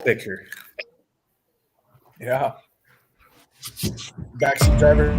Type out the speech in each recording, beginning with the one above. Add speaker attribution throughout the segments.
Speaker 1: picture.
Speaker 2: Yeah. Backseat driver.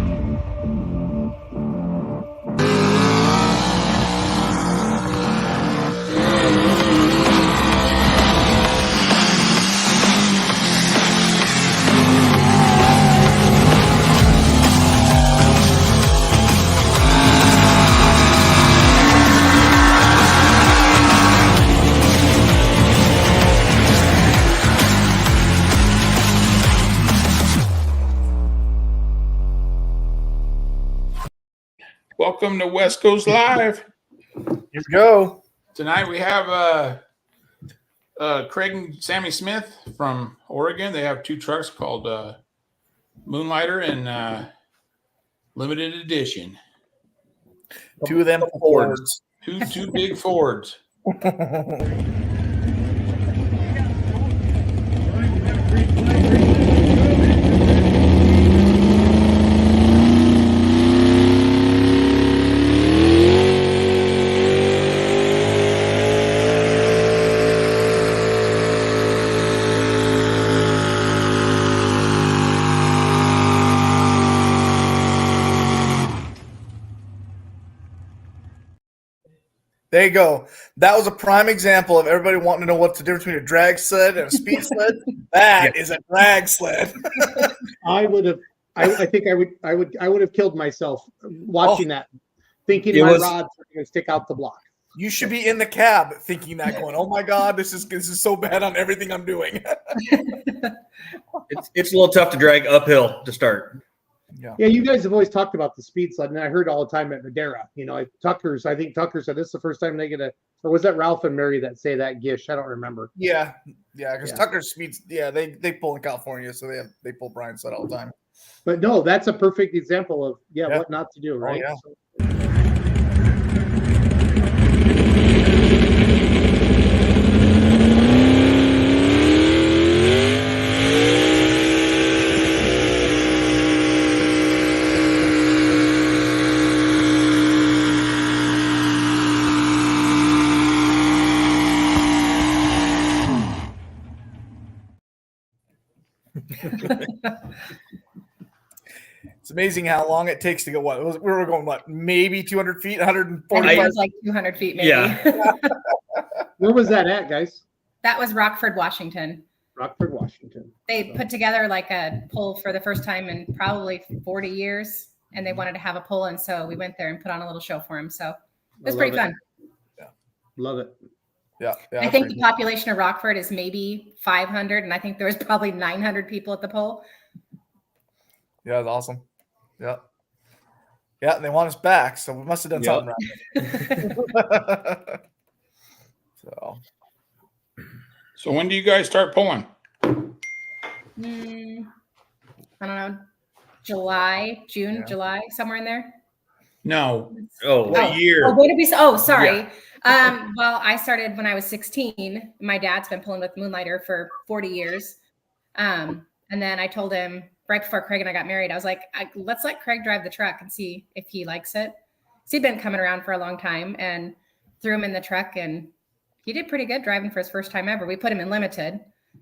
Speaker 3: Welcome to West Coast Live.
Speaker 2: Here we go.
Speaker 3: Tonight we have Craig and Sammy Smith from Oregon. They have two trucks called Moonlighter and Limited Edition.
Speaker 2: Two of them Fords.
Speaker 3: Two big Fords.
Speaker 2: There you go. That was a prime example of everybody wanting to know what's the difference between a drag sled and a speed sled. That is a drag sled.
Speaker 4: I would have. I think I would have killed myself watching that, thinking my rods are going to stick out the block.
Speaker 2: You should be in the cab thinking that, going, "Oh my God, this is so bad on everything I'm doing."
Speaker 1: It's a little tough to drag uphill to start.
Speaker 4: Yeah, you guys have always talked about the speed sled, and I heard all the time at Madera. You know, I think Tucker said this is the first time they get or was that Ralph and Mary that say that Gish? I don't remember.
Speaker 2: Yeah, because Tucker's speeds. Yeah, they pull in California, so they pull Brian's sled all the time.
Speaker 4: But no, that's a perfect example of what not to do, right?
Speaker 2: Oh,
Speaker 4: So,
Speaker 2: It's amazing how long it takes to go. We were going maybe 200 feet, 140.
Speaker 5: It was like 200 feet, maybe.
Speaker 1: Yeah.
Speaker 4: where was that at, guys?
Speaker 5: That was Rockford, Washington.
Speaker 4: Rockford, Washington.
Speaker 5: They put together like a pull for the first time in probably 40 years, and they wanted to have a pull, and so we went there and put on a little show for them. So it was pretty fun.
Speaker 2: Yeah,
Speaker 4: love it.
Speaker 2: Yeah.
Speaker 5: I think the population of Rockford is maybe 500, and I think there was probably 900 people at the pull.
Speaker 2: Yeah, that's awesome. Yeah. Yeah, they want us back, so we must have done something right.
Speaker 3: So when do you guys start pulling?
Speaker 5: I don't know, July, somewhere in there.
Speaker 3: No.
Speaker 1: What year?
Speaker 5: What did we say? Oh, sorry. Yeah. Well, I started when I was 16. My dad's been pulling with Moonlighter for 40 years. And then I told him right before Craig and I got married, I was like, let's let Craig drive the truck and see if he likes it. So he'd been coming around for a long time, and threw him in the truck, and he did pretty good driving for his first time ever. We put him in limited.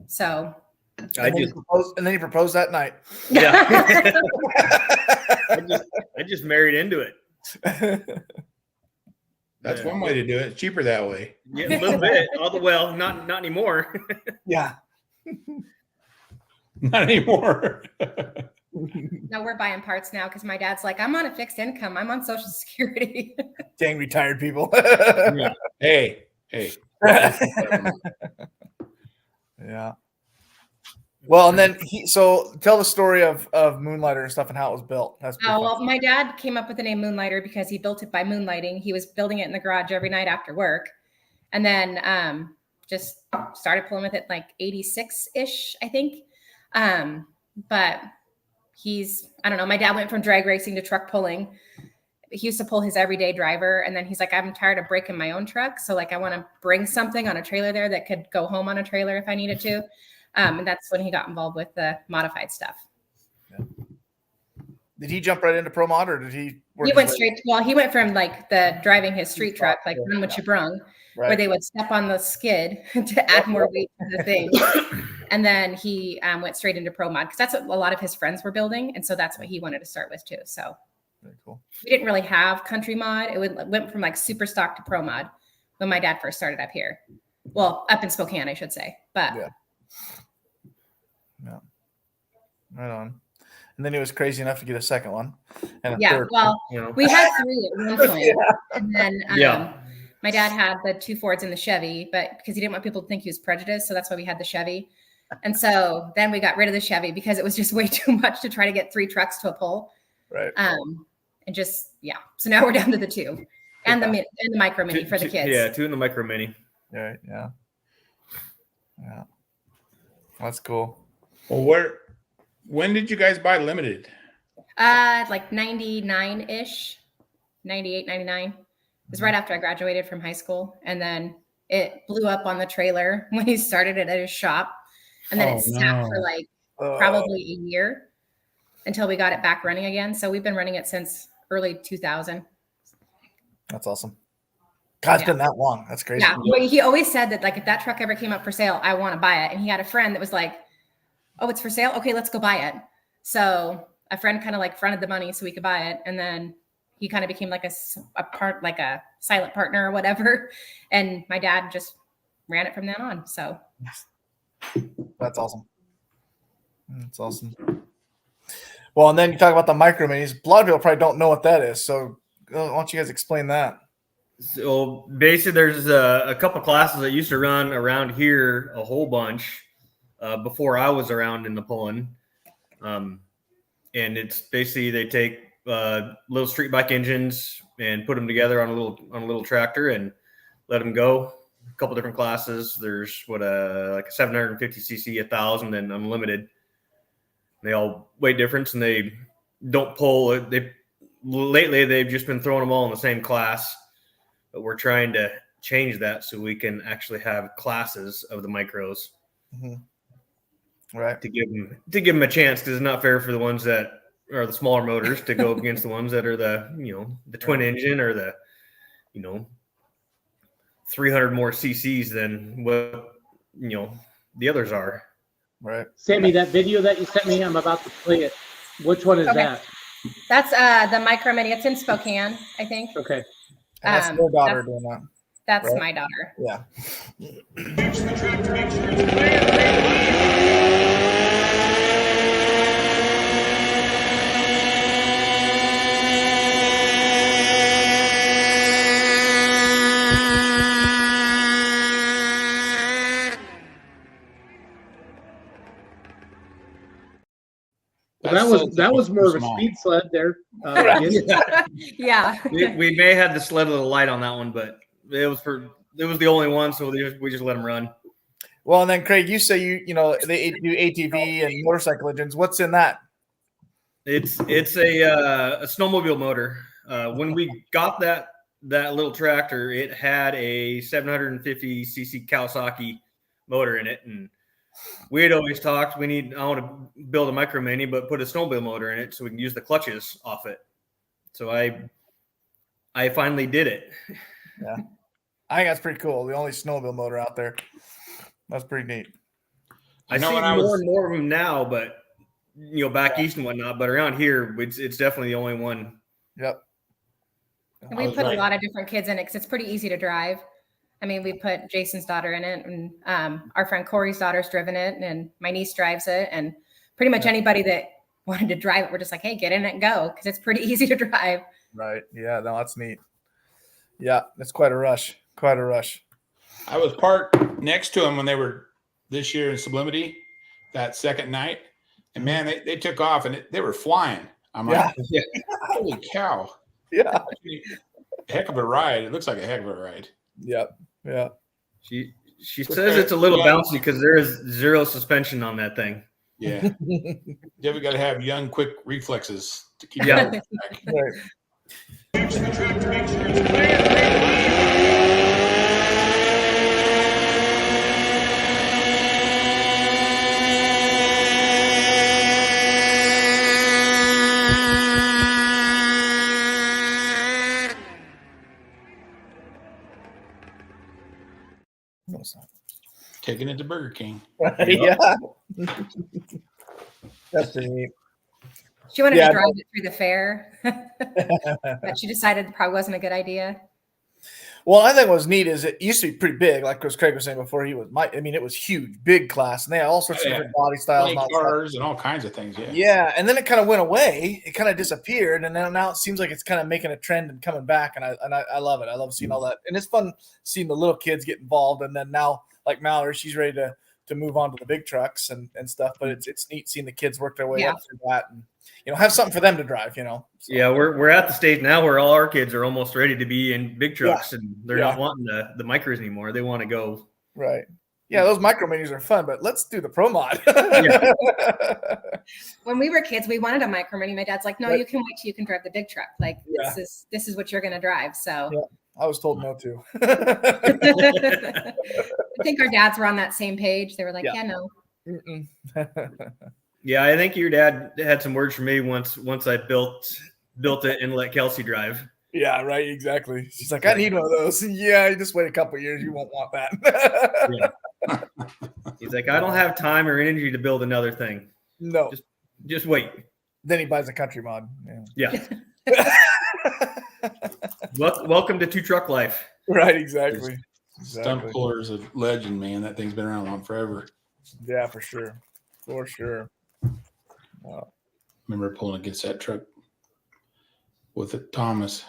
Speaker 5: So
Speaker 2: and then he proposed that night.
Speaker 1: Yeah. I just married into it.
Speaker 3: That's one way to do it. It's cheaper that way.
Speaker 1: Yeah, a little bit. Well, not anymore.
Speaker 2: Yeah.
Speaker 3: Not anymore.
Speaker 5: No, we're buying parts now because my dad's like, I'm on a fixed income. I'm on Social Security.
Speaker 2: Dang retired people.
Speaker 3: Yeah. Hey.
Speaker 2: Yeah. Well, and then so tell the story of Moonlighter and stuff and how it was built. That's
Speaker 5: well, my dad came up with the name Moonlighter because he built it by moonlighting. He was building it in the garage every night after work, and then just started pulling with it like 86-ish, I think. But I don't know. My dad went from drag racing to truck pulling. He used to pull his everyday driver, and then he's like, I'm tired of breaking my own truck, so like I want to bring something on a trailer there that could go home on a trailer if I needed to. And that's when he got involved with the modified stuff.
Speaker 2: Yeah. Did he jump right into Pro Mod, or did he?
Speaker 5: He went straight. He went from like the driving his street truck, like Run What You Brung, where they would step on the skid to add more weight to the thing. And then he went straight into pro mod because that's what a lot of his friends were building. And so that's what he wanted to start with too. So
Speaker 2: Very cool.
Speaker 5: we didn't really have country mod. Went from like super stock to pro mod when my dad first started up here. Well, up in Spokane, I should say. But
Speaker 2: yeah. Right on. And then he was crazy enough to get a second one. And a
Speaker 5: yeah,
Speaker 2: third
Speaker 5: well,
Speaker 2: one,
Speaker 5: we had 3 at one point. And then
Speaker 1: Yeah.
Speaker 5: my dad had the 2 Fords and the Chevy, but because he didn't want people to think he was prejudiced. So that's why we had the Chevy. And so then we got rid of the Chevy because it was just way too much to try to get 3 trucks to a pull.
Speaker 2: Right.
Speaker 5: And just, so now we're down to the 2 and the micro mini for the kids.
Speaker 1: Yeah, 2 in the micro mini.
Speaker 2: Right. Yeah. Yeah. That's cool.
Speaker 3: Well, when did you guys buy limited?
Speaker 5: Like 99-ish, 98, 99. It was right after I graduated from high school. And then it blew up on the trailer when he started it at his shop. And then it sat for like probably a year until we got it back running again. So we've been running it since early 2000.
Speaker 2: That's awesome. God, it's been that long. That's crazy.
Speaker 5: Yeah, but he always said that like if that truck ever came up for sale, I want to buy it. And he had a friend that was like, "Oh, it's for sale. Okay, let's go buy it." So a friend kind of like fronted the money so we could buy it, and then he kind of became like a silent partner or whatever. And my dad just ran it from then on. So
Speaker 2: that's awesome. That's awesome. Well, and then you talk about the micro minis. A lot of people probably don't know what that is. So why don't you guys explain that?
Speaker 1: So basically, there's a couple classes that used to run around here a whole bunch before I was around in the pulling, and it's basically they take little street bike engines and put them together on a little tractor and let them go. A couple different classes. There's like a 750 cc, 1,000, and unlimited. They all weigh difference and they don't pull. Lately they've just been throwing them all in the same class. But we're trying to change that so we can actually have classes of the micros,
Speaker 2: right?
Speaker 1: To give them a chance, because it's not fair for the ones that are the smaller motors to go against the ones that are the twin engine or the 300 more cc's than what the others are.
Speaker 2: Right.
Speaker 4: Sammy, that video that you sent me, I'm about to play it. Which one is that?
Speaker 5: That's the micro mini. It's in Spokane, I think.
Speaker 4: Okay.
Speaker 2: And that's your daughter doing that.
Speaker 5: That's
Speaker 2: right?
Speaker 5: my daughter.
Speaker 2: Yeah.
Speaker 4: Well, that was more of a speed sled there.
Speaker 5: Yeah.
Speaker 1: We may have the sled with a light on that one, but it was the only one, so we just let them run.
Speaker 2: Well, and then Craig, you say they do ATV and motorcycle engines. What's in that?
Speaker 1: It's a snowmobile motor. When we got that little tractor, it had a 750 cc Kawasaki motor in it, and we had always talked. I want to build a micro mini, but put a snowmobile motor in it so we can use the clutches off it. So I finally did it.
Speaker 2: Yeah, I think that's pretty cool. The only snowmobile motor out there. That's pretty neat.
Speaker 1: I see more and more of them now, but back east and whatnot. But around here, it's definitely the only one.
Speaker 2: Yep.
Speaker 5: And we put a lot of different kids in it because it's pretty easy to drive. I mean, we put Jason's daughter in it, and our friend Corey's daughter's driven it, and my niece drives it, and pretty much anybody that wanted to drive it, we're just like, hey, get in it and go, because it's pretty easy to drive.
Speaker 2: Right. Yeah. No, that's neat. Yeah, it's quite a rush. Quite a rush.
Speaker 3: I was parked next to them when they were this year in Sublimity that second night, and man, they took off and they were flying. I'm like, holy cow!
Speaker 2: Yeah,
Speaker 3: heck of a ride. It looks like a heck of a ride.
Speaker 2: Yep. Yeah.
Speaker 1: She says it's a little bouncy because there is zero suspension on that thing.
Speaker 3: Yeah. You got to have young, quick reflexes to keep it back.
Speaker 2: Right.
Speaker 3: taking it to Burger King.
Speaker 2: Yeah. That's pretty neat.
Speaker 5: She wanted
Speaker 2: Yeah,
Speaker 5: to drive it through the fair, but she decided it probably wasn't a good idea.
Speaker 2: Well, I think what's neat is it used to be pretty big, like Chris Craig was saying before. It was huge, big class, and they had all sorts of different body styles, and all that stuff.
Speaker 3: Cars and all kinds of things. Yeah.
Speaker 2: Yeah, and then it kind of went away. It kind of disappeared, and now it seems like it's kind of making a trend and coming back. And I love it. I love seeing all that, and it's fun seeing the little kids get involved. And then now, like Mallory, she's ready to move on to the big trucks and stuff. But it's neat seeing the kids work their way up through that, and have something for them to drive. So.
Speaker 1: Yeah, we're at the stage now where all our kids are almost ready to be in big trucks, and they're not wanting the micros anymore. They want to go.
Speaker 2: Right. Yeah, those micro minis are fun, but let's do the Pro Mod.
Speaker 5: When we were kids, we wanted a micro mini. My dad's like, no, you can wait till you can drive the big truck. Like this is what you're going to drive. So
Speaker 2: I was told no to.
Speaker 5: I think our dads were on that same page. They were like, no.
Speaker 1: Yeah, I think your dad had some words for me once I built it and let Kelsey drive.
Speaker 2: Yeah, right, exactly. She's like, I need one of those. Yeah, you just wait a couple of years, you won't want that.
Speaker 1: He's like, I don't have time or energy to build another thing.
Speaker 2: No.
Speaker 1: Just wait.
Speaker 2: Then he buys a country mod.
Speaker 1: Yeah. Welcome to two truck life.
Speaker 2: Right, exactly.
Speaker 3: Stunt puller's a legend, man. That thing's been around long forever.
Speaker 2: Yeah, for sure. For sure. Wow.
Speaker 3: Remember pulling against that truck with Thomas.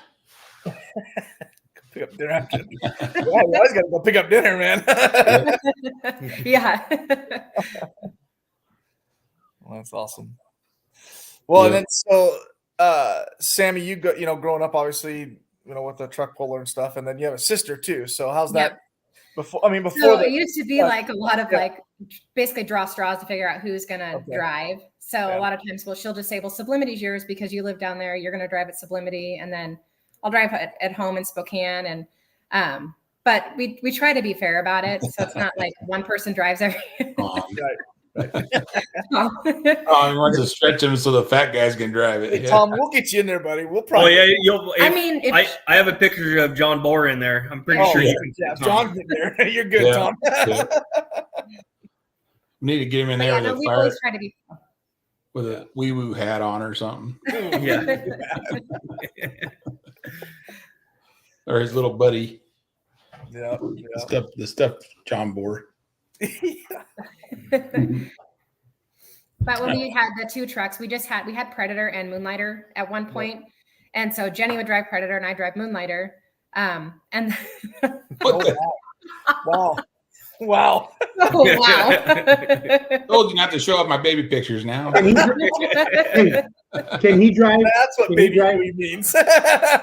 Speaker 2: Pick up dinner after. You always got to go pick up dinner, man.
Speaker 5: Yeah.
Speaker 2: Well, that's awesome. Well, and then so Sammy, you go, growing up, obviously, with the truck puller and stuff, and then you have a sister too. So how's that? Before
Speaker 5: it used to be like a lot of like basically draw straws to figure out who's gonna drive. So a lot of times, she'll just say, "Well, Sublimity's yours because you live down there. You're gonna drive at Sublimity, and then I'll drive at home in Spokane." And but we try to be fair about it, so it's not like one person drives every.
Speaker 2: Right.
Speaker 3: He wants to stretch him so the fat guys can drive it.
Speaker 2: Hey, Tom, we'll get you in there, buddy. We'll probably.
Speaker 1: I have a picture of John Bohr in there. I'm pretty sure you can.
Speaker 2: Yeah, John's in there. You're good, Tom.
Speaker 3: We need to get him in there
Speaker 5: we always try to be
Speaker 3: with a wee woo hat on or something.
Speaker 1: Yeah.
Speaker 3: Or his little buddy.
Speaker 2: Yeah.
Speaker 3: The stuff John Bohr.
Speaker 5: But when we had the two trucks, we had Predator and Moonlighter at one point. And so Jenny would drive Predator and I drive Moonlighter. And
Speaker 2: Wow. Wow.
Speaker 5: Oh, wow.
Speaker 3: Told you not to show off my baby pictures now.
Speaker 4: Can he drive?
Speaker 2: That's what baby means.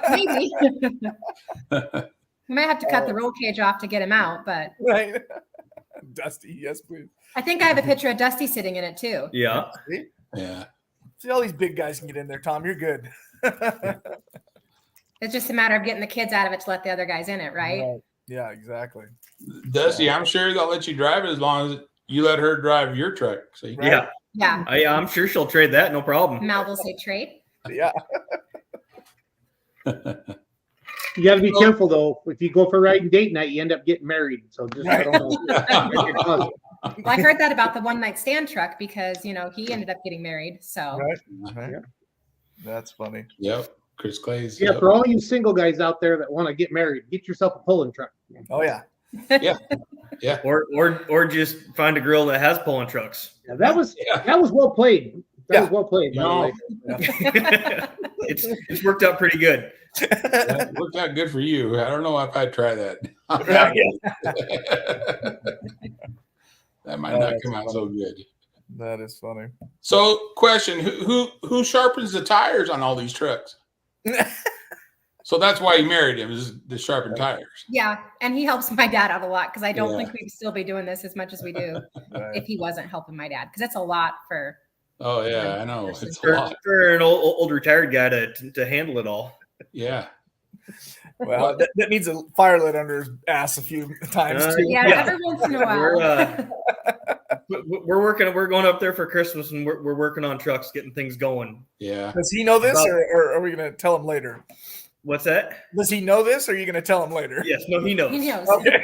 Speaker 5: Maybe. We might have to cut the roll cage off to get him out, but
Speaker 2: right. Dusty, yes, please.
Speaker 5: I think I have a picture of Dusty sitting in it too.
Speaker 1: Yeah.
Speaker 3: Yeah.
Speaker 2: See, all these big guys can get in there, Tom. You're good.
Speaker 5: It's just a matter of getting the kids out of it to let the other guys in it, right?
Speaker 2: Yeah, exactly.
Speaker 3: Dusty, I'm sure they'll let you drive it as long as you let her drive your truck. See?
Speaker 1: Yeah.
Speaker 5: Yeah.
Speaker 1: I'm sure she'll trade that, no problem.
Speaker 5: Mal will say trade.
Speaker 2: Yeah.
Speaker 4: You got to be careful though. If you go for riding date night, you end up getting married. So just I don't know.
Speaker 5: Well, I heard that about the one night stand truck because he ended up getting married. So
Speaker 2: Right. That's funny.
Speaker 3: Yep. Chris Clay's.
Speaker 4: Yeah, for all you single guys out there that want to get married, get yourself a pulling truck.
Speaker 2: Oh yeah.
Speaker 3: Yeah.
Speaker 1: Or just find a girl that has pulling trucks.
Speaker 4: Yeah, that was well played. That was well played. By the way.
Speaker 1: It's worked out pretty good.
Speaker 3: That worked out good for you. I don't know if I'd try that. That might not come out so good.
Speaker 2: That is funny.
Speaker 3: So, question: Who sharpens the tires on all these trucks? So that's why you married him, is the sharpened tires.
Speaker 5: Yeah, and he helps my dad out a lot because I don't think we'd still be doing this as much as we do if he wasn't helping my dad, because it's a lot for.
Speaker 3: Oh yeah, I know. It's a lot
Speaker 1: for an old retired guy to handle it all.
Speaker 3: Yeah.
Speaker 2: Well, that needs a fire lit under his ass a few times too.
Speaker 5: Every once in a while.
Speaker 1: We're going up there for Christmas, and we're working on trucks, getting things going.
Speaker 3: Yeah.
Speaker 2: Does he know this, or are we going to tell him later?
Speaker 1: What's that?
Speaker 2: Does he know this, or are you going to tell him later?
Speaker 1: Yes, no, he knows.
Speaker 5: He knows.
Speaker 2: Okay.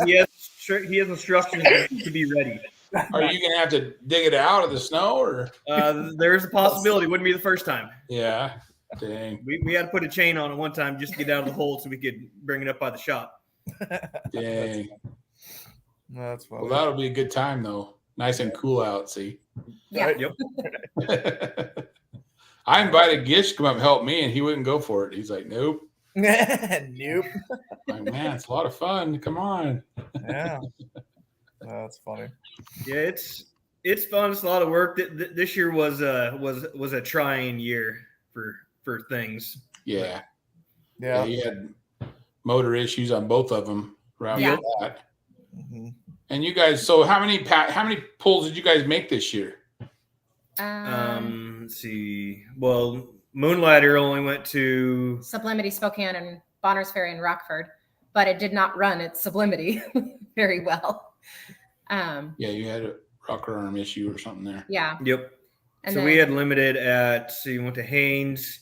Speaker 1: he has he has instructions to be ready.
Speaker 3: Are you gonna have to dig it out of the snow, or?
Speaker 1: There's a possibility. Wouldn't be the first time.
Speaker 3: Yeah. Dang.
Speaker 1: We had to put a chain on it one time just to get out of the hole so we could bring it up by the shop.
Speaker 3: Dang.
Speaker 2: That's funny.
Speaker 3: Well, that'll be a good time though. Nice and cool out. See.
Speaker 5: Yeah.
Speaker 1: Yep.
Speaker 3: I invited Gish to come up and help me, and he wouldn't go for it. He's like, "Nope."
Speaker 2: Nope.
Speaker 3: I'm like, man, it's a lot of fun. Come on.
Speaker 2: Yeah. That's funny.
Speaker 1: Yeah, it's fun. It's a lot of work. This year was a trying year for things.
Speaker 3: Yeah.
Speaker 2: Yeah.
Speaker 3: You had motor issues on both of them. Right.
Speaker 5: Yeah.
Speaker 3: That.
Speaker 2: Mhm.
Speaker 3: And you guys, so how many pulls did you guys make this year?
Speaker 1: Let's see. Well, Moonlighter only went to
Speaker 5: Sublimity, Spokane, and Bonners Ferry and Rockford, but it did not run at Sublimity very well.
Speaker 3: Yeah, you had a rocker arm issue or something there.
Speaker 5: Yeah.
Speaker 1: Yep.
Speaker 5: And
Speaker 1: so
Speaker 5: then
Speaker 1: we had limited at you went to Haynes,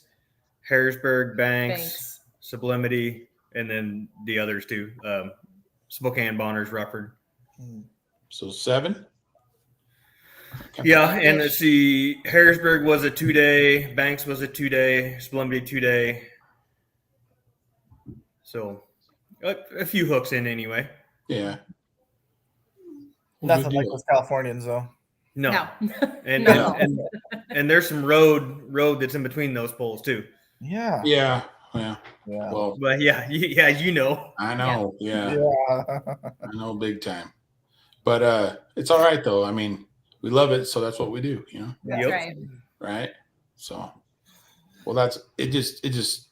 Speaker 1: Harrisburg, Banks, Sublimity, and then the others too. Spokane, Bonners, Rockford.
Speaker 3: So 7?
Speaker 1: Yeah, and let's see, Harrisburg was a 2-day, Banks was a 2-day, Sublimity 2-day. So a few hooks in anyway.
Speaker 3: Yeah. Well,
Speaker 2: Nothing
Speaker 3: good
Speaker 2: like
Speaker 3: deal.
Speaker 2: those Californians, though.
Speaker 1: No. And,
Speaker 5: No.
Speaker 1: and there's some road that's in between those poles too.
Speaker 2: Yeah.
Speaker 3: Yeah. Yeah.
Speaker 2: Yeah.
Speaker 3: Well,
Speaker 1: But yeah, you know.
Speaker 3: I know. Yeah.
Speaker 2: Yeah.
Speaker 3: I know big time. But it's all right though. I mean, we love it, so that's what we do, you know.
Speaker 5: That's
Speaker 1: Yep.
Speaker 5: right.
Speaker 3: Right? So well, that's it just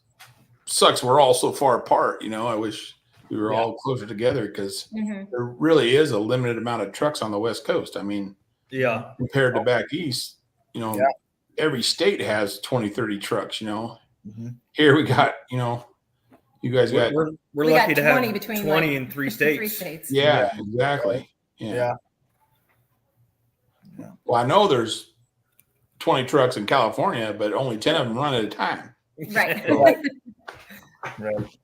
Speaker 3: sucks we're all so far apart, you know. I wish we were all closer together because
Speaker 5: Mhm.
Speaker 3: there really is a limited amount of trucks on the West Coast. I mean,
Speaker 1: Yeah.
Speaker 3: compared to back east, you know,
Speaker 2: Yeah.
Speaker 3: every state has 20, 30 trucks, you know.
Speaker 2: Mhm.
Speaker 3: Here we got, you know, you guys got
Speaker 1: We're
Speaker 5: We
Speaker 1: lucky
Speaker 5: got
Speaker 1: to have
Speaker 5: 20 between
Speaker 1: 20
Speaker 5: like
Speaker 1: in 3
Speaker 5: Three
Speaker 1: states.
Speaker 5: states.
Speaker 3: yeah, exactly. Yeah.
Speaker 2: Yeah.
Speaker 3: Well, I know there's 20 trucks in California, but only 10 of them run at a time.
Speaker 5: Right.
Speaker 2: Right.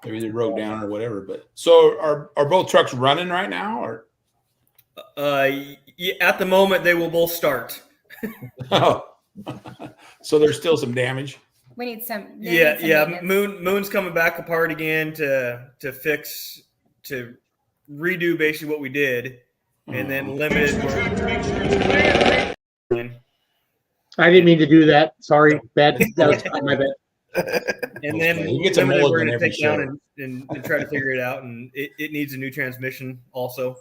Speaker 3: They're either broke down or whatever. But so are both trucks running right now, or
Speaker 1: At the moment, they will both start.
Speaker 3: so there's still some damage.
Speaker 5: We need some. they
Speaker 1: Yeah,
Speaker 5: need some
Speaker 1: yeah.
Speaker 5: maintenance.
Speaker 1: Moon's coming back apart again to fix to redo basically what we did, and then limited.
Speaker 4: I didn't mean to do that. Sorry, bad. That was my bad.
Speaker 1: And then
Speaker 3: Okay, he gets a
Speaker 1: limited, we're
Speaker 3: mulligan
Speaker 1: going to
Speaker 3: every
Speaker 1: take down
Speaker 3: show.
Speaker 1: and try to figure it out. And it needs a new transmission also.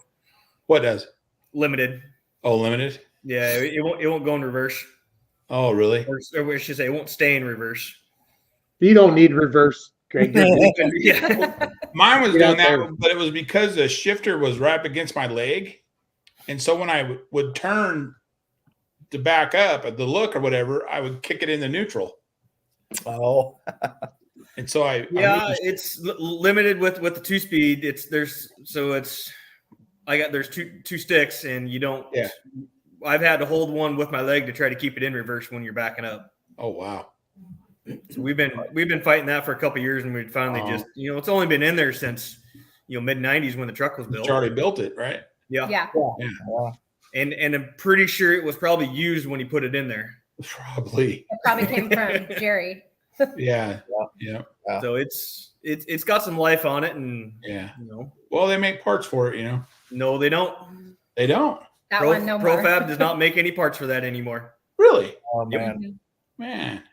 Speaker 3: What does?
Speaker 1: Limited.
Speaker 3: Oh, limited.
Speaker 1: Yeah, it won't go in reverse.
Speaker 3: Oh, really?
Speaker 1: Or I should say, it won't stay in reverse.
Speaker 4: You don't need reverse, Greg.
Speaker 1: Yeah.
Speaker 3: Mine was
Speaker 4: Get
Speaker 3: doing
Speaker 4: out
Speaker 3: that,
Speaker 4: there.
Speaker 3: but it was because the shifter was right up against my leg, and so when I would turn to back up at the look or whatever, I would kick it into neutral,
Speaker 2: Oh.
Speaker 3: and so I
Speaker 1: It's limited with the 2-speed. There's two sticks, and you don't.
Speaker 3: Yeah.
Speaker 1: I've had to hold one with my leg to try to keep it in reverse when you're backing up.
Speaker 3: oh wow,
Speaker 1: So we've been fighting that for a couple of years, and we finally just it's only been in there since mid '90s when the truck was built.
Speaker 3: Charlie built it, right?
Speaker 1: Yeah.
Speaker 5: Yeah.
Speaker 1: And I'm pretty sure it was probably used when he put it in there.
Speaker 3: Probably.
Speaker 5: It probably came from Jerry.
Speaker 3: Yeah.
Speaker 2: Yeah.
Speaker 1: So it's got some life on it, and
Speaker 3: Yeah.
Speaker 1: no,
Speaker 3: Well, they make parts for it, you know.
Speaker 1: no, they don't.
Speaker 3: They don't
Speaker 5: That one, no more.
Speaker 1: ProFab does not make any parts for that anymore.
Speaker 3: really,
Speaker 2: Oh,
Speaker 1: Yep.
Speaker 2: man.
Speaker 3: man.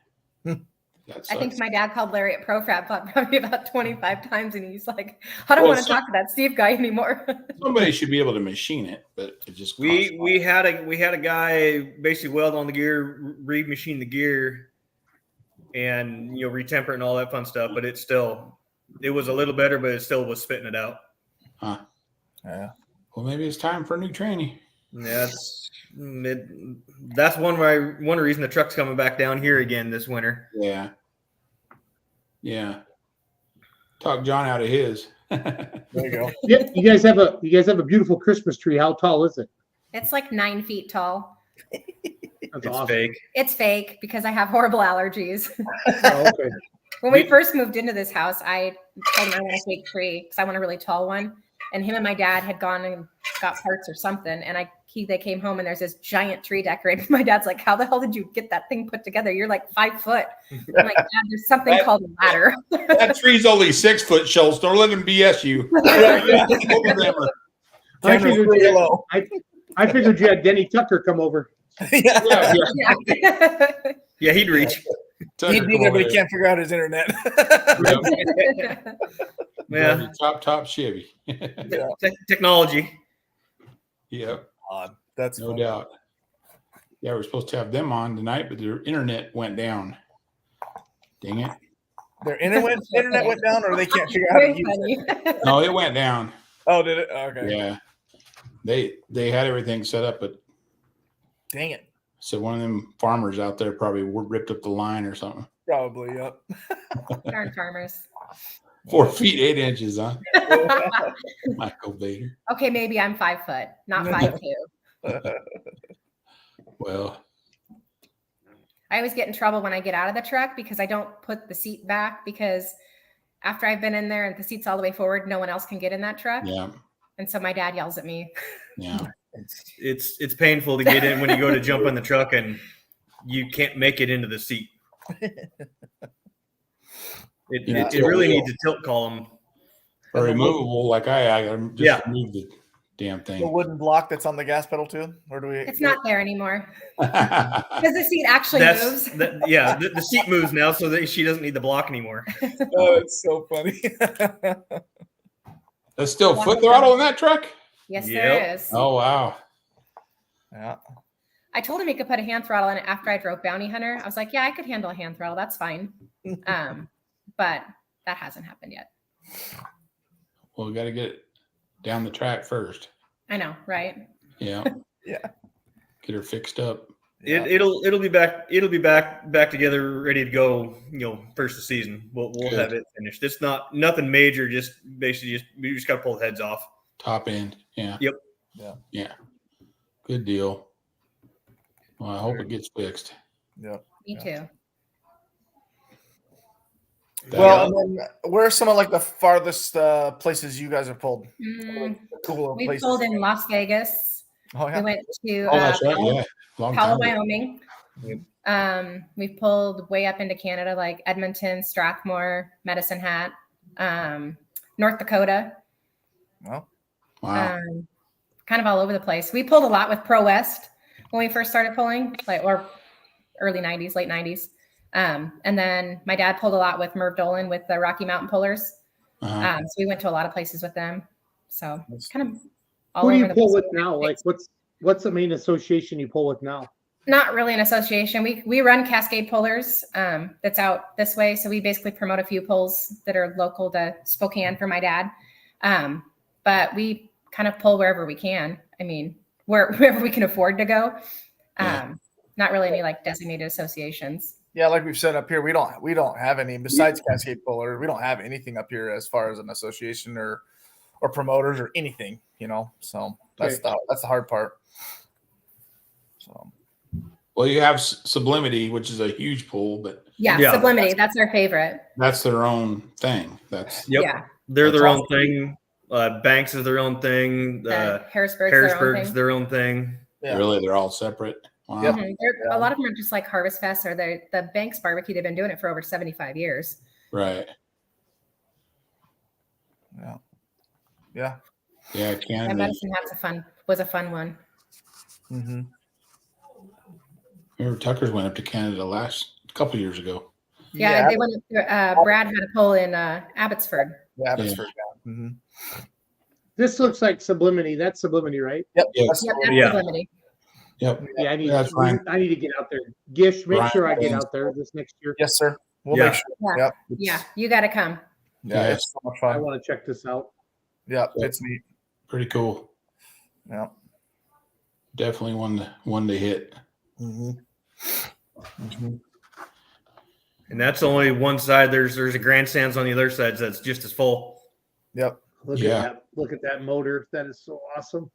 Speaker 3: That
Speaker 5: I think
Speaker 3: sucks.
Speaker 5: my dad called Larry at ProFab probably about 25 times, and he's like, "I don't
Speaker 3: Well,
Speaker 5: want to talk to that Steve guy anymore."
Speaker 3: Somebody should be able to machine it, but it just
Speaker 1: We had a guy basically weld on the gear, remachine the gear, and retemper it and all that fun stuff. But it was a little better, but it still was spitting it out.
Speaker 3: Huh.
Speaker 2: Yeah.
Speaker 3: Well, maybe it's time for a new trainee.
Speaker 1: Yeah, that's one reason the truck's coming back down here again this winter.
Speaker 3: Yeah. Yeah. Talk John out of his.
Speaker 2: There you go.
Speaker 4: Yeah, you guys have a beautiful Christmas tree. How tall is it?
Speaker 5: It's like 9 feet tall.
Speaker 4: That's
Speaker 1: It's
Speaker 4: awesome.
Speaker 1: fake.
Speaker 5: It's fake because I have horrible allergies.
Speaker 4: Oh, okay.
Speaker 5: When we first moved into this house, I told him I want a fake tree because I want a really tall one. and him and my dad had gone and got parts or something. And they came home and there's this giant tree decorated. My dad's like, "How the hell did you get that thing put together? You're like 5 foot." I'm like, "Dad, there's something called a ladder."
Speaker 3: That tree's only 6 foot, Schultz. Don't let him BS you.
Speaker 4: I figured, I figured you had Denny Tucker come over.
Speaker 2: Yeah.
Speaker 1: Yeah, he'd reach.
Speaker 2: He'd be there, but he can't figure out his internet.
Speaker 1: Yeah,
Speaker 3: Top Chevy.
Speaker 1: technology.
Speaker 3: Yep.
Speaker 2: That's
Speaker 3: No
Speaker 2: funny.
Speaker 3: doubt. Yeah, we're supposed to have them on tonight, but their internet went down. Dang it.
Speaker 2: Their internet went down, or they can't figure out how to
Speaker 5: Very
Speaker 2: use it.
Speaker 5: funny.
Speaker 3: No, it went down.
Speaker 2: Oh, did it? Okay.
Speaker 3: Yeah. They had everything set up, but
Speaker 2: Dang it.
Speaker 3: so one of them farmers out there probably ripped up the line or something.
Speaker 2: Probably. Yep.
Speaker 5: Darn farmers.
Speaker 3: 4 feet 8 inches, huh? Michael Bader.
Speaker 5: Okay, maybe I'm 5 foot, not 5'2".
Speaker 3: Well,
Speaker 5: I always get in trouble when I get out of the truck because I don't put the seat back, because after I've been in there and the seat's all the way forward, no one else can get in that truck.
Speaker 3: yeah,
Speaker 5: And so my dad yells at me.
Speaker 3: yeah.
Speaker 1: It's painful to get in when you go to jump on the truck and you can't make it into the seat. It really needs a tilt column.
Speaker 3: Or removable, like I just remove the damn
Speaker 2: The
Speaker 3: thing.
Speaker 2: wooden block that's on the gas pedal too, or do we?
Speaker 5: It's not there anymore because the seat actually moves.
Speaker 1: The seat moves now, so that she doesn't need the block anymore.
Speaker 2: Oh, it's so funny.
Speaker 3: There's still foot throttle in that truck?
Speaker 5: Yes,
Speaker 1: Yep.
Speaker 5: there is.
Speaker 3: Oh, wow.
Speaker 2: Yeah.
Speaker 5: I told him he could put a hand throttle in it after I drove Bounty Hunter. I was like, yeah, I could handle a hand throttle. That's fine. But that hasn't happened yet.
Speaker 3: Well, we got to get it down the track first.
Speaker 5: I know, right?
Speaker 3: Yeah.
Speaker 2: Yeah.
Speaker 3: Get her fixed up.
Speaker 1: It'll be back together, ready to go. First of the season, we'll have it finished. It's nothing major. Just basically, we just got to pull the heads off.
Speaker 3: Top end. Yeah.
Speaker 1: Yep.
Speaker 3: Yeah. Good deal. Well, I hope it gets fixed.
Speaker 2: Yeah.
Speaker 5: Me too.
Speaker 2: Well, and then where are some of like the farthest places you guys have pulled? Cool
Speaker 5: We
Speaker 2: places.
Speaker 5: pulled in Las Vegas.
Speaker 2: Oh yeah.
Speaker 5: We went to
Speaker 3: Oh, that's right. Yeah. Long
Speaker 5: Powell,
Speaker 3: time ago.
Speaker 5: Wyoming.
Speaker 1: Yep.
Speaker 5: We've pulled way up into Canada, like Edmonton, Strathmore, Medicine Hat, North Dakota.
Speaker 2: Well,
Speaker 3: Wow.
Speaker 5: Kind of all over the place. We pulled a lot with Pro West when we first started pulling, or early 90s, late 90s. And then my dad pulled a lot with Merv Dolan with the Rocky Mountain Pullers.
Speaker 3: Uh-huh.
Speaker 5: So we went to a lot of places with them. So it's kind of all
Speaker 4: Who do
Speaker 5: over
Speaker 4: you
Speaker 5: the
Speaker 4: pull
Speaker 5: place.
Speaker 4: with now? Like, what's the main association you pull with now?
Speaker 5: Not really an association. We run Cascade Pullers that's out this way. So we basically promote a few pulls that are local to Spokane for my dad. But we kind of pull wherever we can. I mean, wherever we can afford to go. Not really any like designated associations.
Speaker 2: yeah, like we've said up here, we don't have any besides Cascade Puller. We don't have anything up here as far as an association or promoters or anything, So that's the hard part. So
Speaker 3: Well, you have Sublimity, which is a huge pool, but
Speaker 5: Yeah. Sublimity. That's our favorite.
Speaker 3: that's their own thing. That's
Speaker 5: Yeah.
Speaker 1: They're their
Speaker 3: That's
Speaker 1: own thing. Banks is their own thing.
Speaker 5: Harrisburg's
Speaker 1: their own thing.
Speaker 2: yeah.
Speaker 3: really, they're all separate. Wow.
Speaker 2: Yep.
Speaker 5: A lot of them are just like Harvest Fest or the Banks barbecue. They've been doing it for over 75 years.
Speaker 3: Right.
Speaker 2: Yeah. Yeah.
Speaker 3: Yeah.
Speaker 5: And
Speaker 3: Canada.
Speaker 5: Medicine Hat's was a fun one.
Speaker 2: Mm-hmm.
Speaker 3: Remember Tucker's went up to Canada a couple years ago.
Speaker 5: Yeah, they went. Brad had a pull in Abbotsford.
Speaker 2: Yeah, Abbotsford. Yeah. Mm-hmm.
Speaker 4: This looks like Sublimity. That's Sublimity, right?
Speaker 2: Yep.
Speaker 3: Yeah.
Speaker 2: That's-
Speaker 5: Yep, that's
Speaker 1: Yeah.
Speaker 5: Sublimity.
Speaker 3: Yep.
Speaker 4: Yeah, I
Speaker 3: That's fine.
Speaker 4: need to get out there. Gish, make
Speaker 3: Right.
Speaker 4: sure I get out there this next year.
Speaker 2: Yes, sir. We'll
Speaker 1: Yeah.
Speaker 2: make sure.
Speaker 5: Yeah.
Speaker 2: Yep.
Speaker 5: Yeah, you got to come.
Speaker 2: Yeah,
Speaker 3: Yeah.
Speaker 2: it's so much
Speaker 4: I
Speaker 2: fun.
Speaker 4: want to check this out.
Speaker 2: Yeah,
Speaker 3: Yeah.
Speaker 2: it's neat.
Speaker 3: Pretty cool.
Speaker 2: Yeah.
Speaker 3: Definitely one to hit.
Speaker 2: Mm-hmm. Mm-hmm.
Speaker 1: And that's only one side. There's a grandstands on the other side that's just as full.
Speaker 2: Yep.
Speaker 4: Look at that motor. That is so awesome.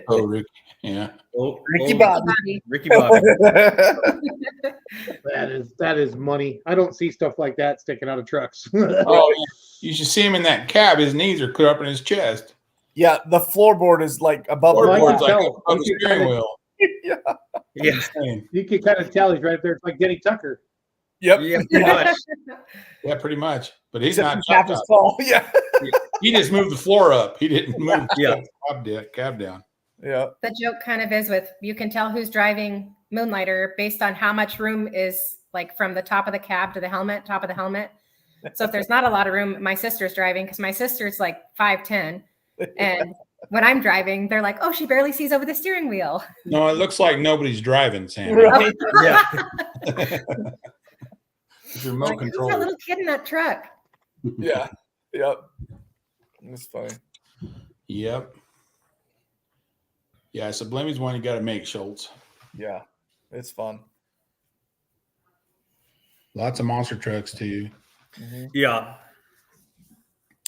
Speaker 3: Oh, Rick. Yeah.
Speaker 2: Ricky Bobby.
Speaker 5: Bobby.
Speaker 1: Ricky Bobby.
Speaker 4: That is money. I don't see stuff like that sticking out of trucks.
Speaker 3: Oh, You should see him in that cab. His knees are clear up in his chest.
Speaker 2: Yeah, the floorboard is like above the
Speaker 4: Floorboard.
Speaker 3: Floorboard's like
Speaker 4: tell.
Speaker 3: up on the
Speaker 4: You can
Speaker 3: steering
Speaker 4: kinda-
Speaker 3: wheel.
Speaker 2: Yeah.
Speaker 1: Yeah.
Speaker 3: Insane.
Speaker 4: You can kind of tell he's right there. It's like Denny Tucker.
Speaker 2: Yep.
Speaker 1: Yeah, pretty much.
Speaker 3: Yeah, pretty much. But he's
Speaker 2: Except
Speaker 3: not
Speaker 2: he's half as
Speaker 3: top.
Speaker 2: tall. Yeah.
Speaker 3: He just moved the floor up. He didn't move
Speaker 1: Yeah.
Speaker 3: the cab down.
Speaker 2: Yeah.
Speaker 5: The joke kind of is with you can tell who's driving Moonlighter based on how much room is like from the top of the cab to the helmet, top of the helmet. So if there's not a lot of room, my sister's driving because my sister's like 5'10", and when I'm driving, they're like, "Oh, she barely sees over the steering wheel."
Speaker 3: No, it looks like nobody's driving, Sam.
Speaker 2: Right.
Speaker 1: Yeah.
Speaker 3: It's remote
Speaker 5: Like, who's
Speaker 3: control.
Speaker 5: that little kid in that truck?
Speaker 2: Yeah. Yep. That's funny.
Speaker 3: Yep. Yeah, Sublimy's one you got to make, Schultz.
Speaker 2: Yeah. It's fun.
Speaker 3: Lots of monster trucks too.
Speaker 1: Yeah.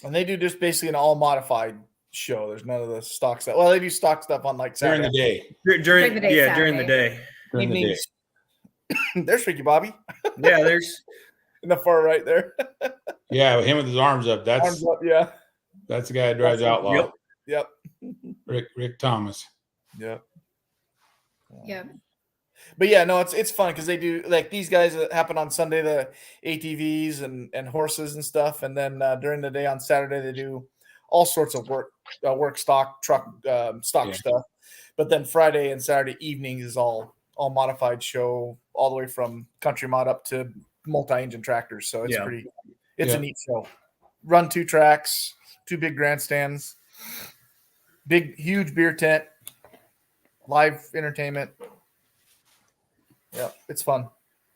Speaker 2: And they do just basically an all modified show. There's none of the stock stuff. Well, they do stock stuff on like
Speaker 3: During
Speaker 2: Saturday.
Speaker 3: the day.
Speaker 5: During the day,
Speaker 1: during the day.
Speaker 3: During the day.
Speaker 2: Evenings. There's Ricky Bobby
Speaker 1: Yeah, there's
Speaker 2: in the far right there.
Speaker 3: Yeah, him with his arms up. That's
Speaker 2: Arms up. Yeah.
Speaker 3: that's the guy that drives
Speaker 2: That's-
Speaker 3: Outlaw.
Speaker 1: Yep.
Speaker 2: Yep.
Speaker 3: Rick Thomas.
Speaker 2: Yep.
Speaker 5: Yeah.
Speaker 2: But yeah, no, it's fun because they do like these guys that happen on Sunday, the ATVs and horses and stuff, and then during the day on Saturday they do all sorts of work stock truck stock
Speaker 3: Yeah.
Speaker 2: stuff. But then Friday and Saturday evenings is all modified show, all the way from country mod up to multi-engine tractors. So it's
Speaker 1: Yeah.
Speaker 2: it's
Speaker 3: Yeah.
Speaker 2: a neat show. Run 2 tracks, 2 big grandstands, big huge beer tent, live entertainment. Yeah, it's fun.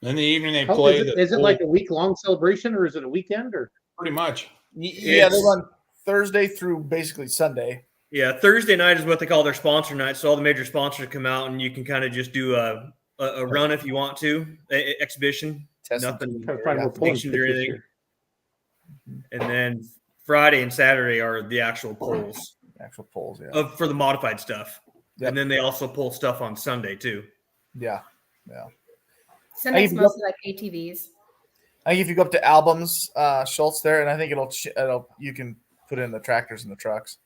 Speaker 3: In the evening they
Speaker 4: How-
Speaker 3: play.
Speaker 4: is it like a week long celebration or is it a weekend or?
Speaker 3: pretty much?
Speaker 2: Yeah, they
Speaker 1: It's-
Speaker 2: run Thursday through basically Sunday.
Speaker 1: Yeah, Thursday night is what they call their sponsor night. So all the major sponsors come out, and you can kind of just do a run if you want to, exhibition,
Speaker 2: Testing
Speaker 1: nothing,
Speaker 4: Trying to find more pulling
Speaker 1: stationed or
Speaker 4: pictures
Speaker 1: anything.
Speaker 4: here.
Speaker 1: And then Friday and Saturday are the actual polls
Speaker 2: Actual polls, yeah.
Speaker 1: for the modified stuff.
Speaker 2: Yep.
Speaker 1: And then they also pull stuff on Sunday too.
Speaker 2: Yeah.
Speaker 5: Sunday's
Speaker 2: even
Speaker 5: mostly like ATVs.
Speaker 2: I think if you go up to Albums, Schultz there, and I think it'll you can put in the tractors and the trucks.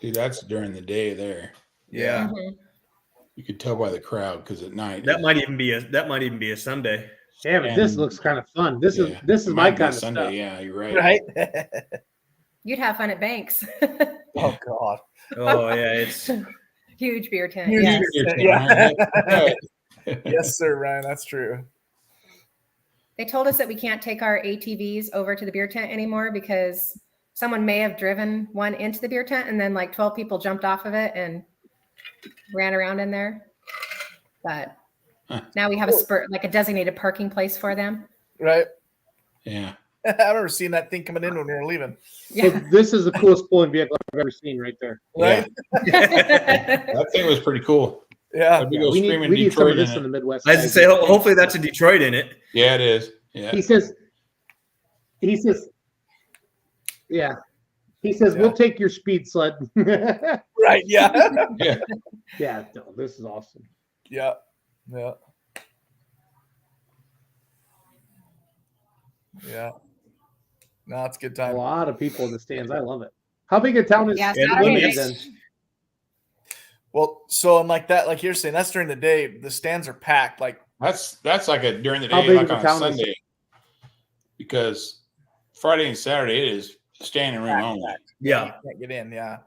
Speaker 3: See, that's during the day there.
Speaker 1: Yeah,
Speaker 5: Mhm.
Speaker 3: You could tell by the crowd because at night
Speaker 1: that might even be a Sunday.
Speaker 4: Yeah, but this
Speaker 3: And-
Speaker 4: looks kind of fun. This
Speaker 3: Yeah,
Speaker 4: is
Speaker 3: it
Speaker 4: my
Speaker 3: might be
Speaker 4: kind of
Speaker 3: Sunday.
Speaker 4: stuff.
Speaker 3: Yeah, you're right.
Speaker 2: Right?
Speaker 5: You'd have fun at Banks.
Speaker 2: Oh God.
Speaker 1: Oh yeah, it's
Speaker 5: Huge beer tent.
Speaker 2: Huge
Speaker 5: Yes.
Speaker 2: beer tent,
Speaker 3: Yeah.
Speaker 2: yeah. Yes, sir, Ryan. That's true.
Speaker 5: They told us that we can't take our ATVs over to the beer tent anymore because someone may have driven one into the beer tent and then like 12 people jumped off of it and ran around in there. But now we have a designated parking place for them.
Speaker 2: Right?
Speaker 3: Yeah.
Speaker 2: I remember seeing that thing coming in when we were leaving.
Speaker 4: So
Speaker 5: Yeah.
Speaker 4: this is the coolest pulling vehicle I've ever seen right there.
Speaker 2: Right?
Speaker 3: That thing was pretty cool.
Speaker 2: Yeah.
Speaker 3: We go
Speaker 4: We
Speaker 3: screaming
Speaker 4: need some of
Speaker 3: Detroit
Speaker 4: this
Speaker 3: in
Speaker 4: in the
Speaker 3: it.
Speaker 4: Midwest.
Speaker 1: I was to say, hopefully that's a Detroit in it.
Speaker 3: Yeah, it is. Yeah.
Speaker 4: He says, yeah. He says,
Speaker 2: Yeah.
Speaker 4: we'll take your speed sled.
Speaker 2: Right. Yeah.
Speaker 3: Yeah.
Speaker 4: Yeah, no, this is awesome.
Speaker 2: Yeah. Yeah. Yeah. No, it's a good
Speaker 4: A
Speaker 2: time.
Speaker 4: lot of people in the stands. I love it. How big a town is
Speaker 5: Yeah,
Speaker 4: Limited
Speaker 5: Saturday
Speaker 4: then?
Speaker 5: night.
Speaker 2: Well, so I'm like that, like you're saying, that's during the day. The stands are packed. Like,
Speaker 3: That's like a during the
Speaker 4: How
Speaker 3: day,
Speaker 4: big
Speaker 3: like
Speaker 4: of a
Speaker 3: on a
Speaker 4: town is
Speaker 3: Sunday. Because Friday and Saturday it is standing room
Speaker 2: Packed,
Speaker 3: only.
Speaker 2: packed.
Speaker 1: Yeah,
Speaker 2: you can't get in. Yeah.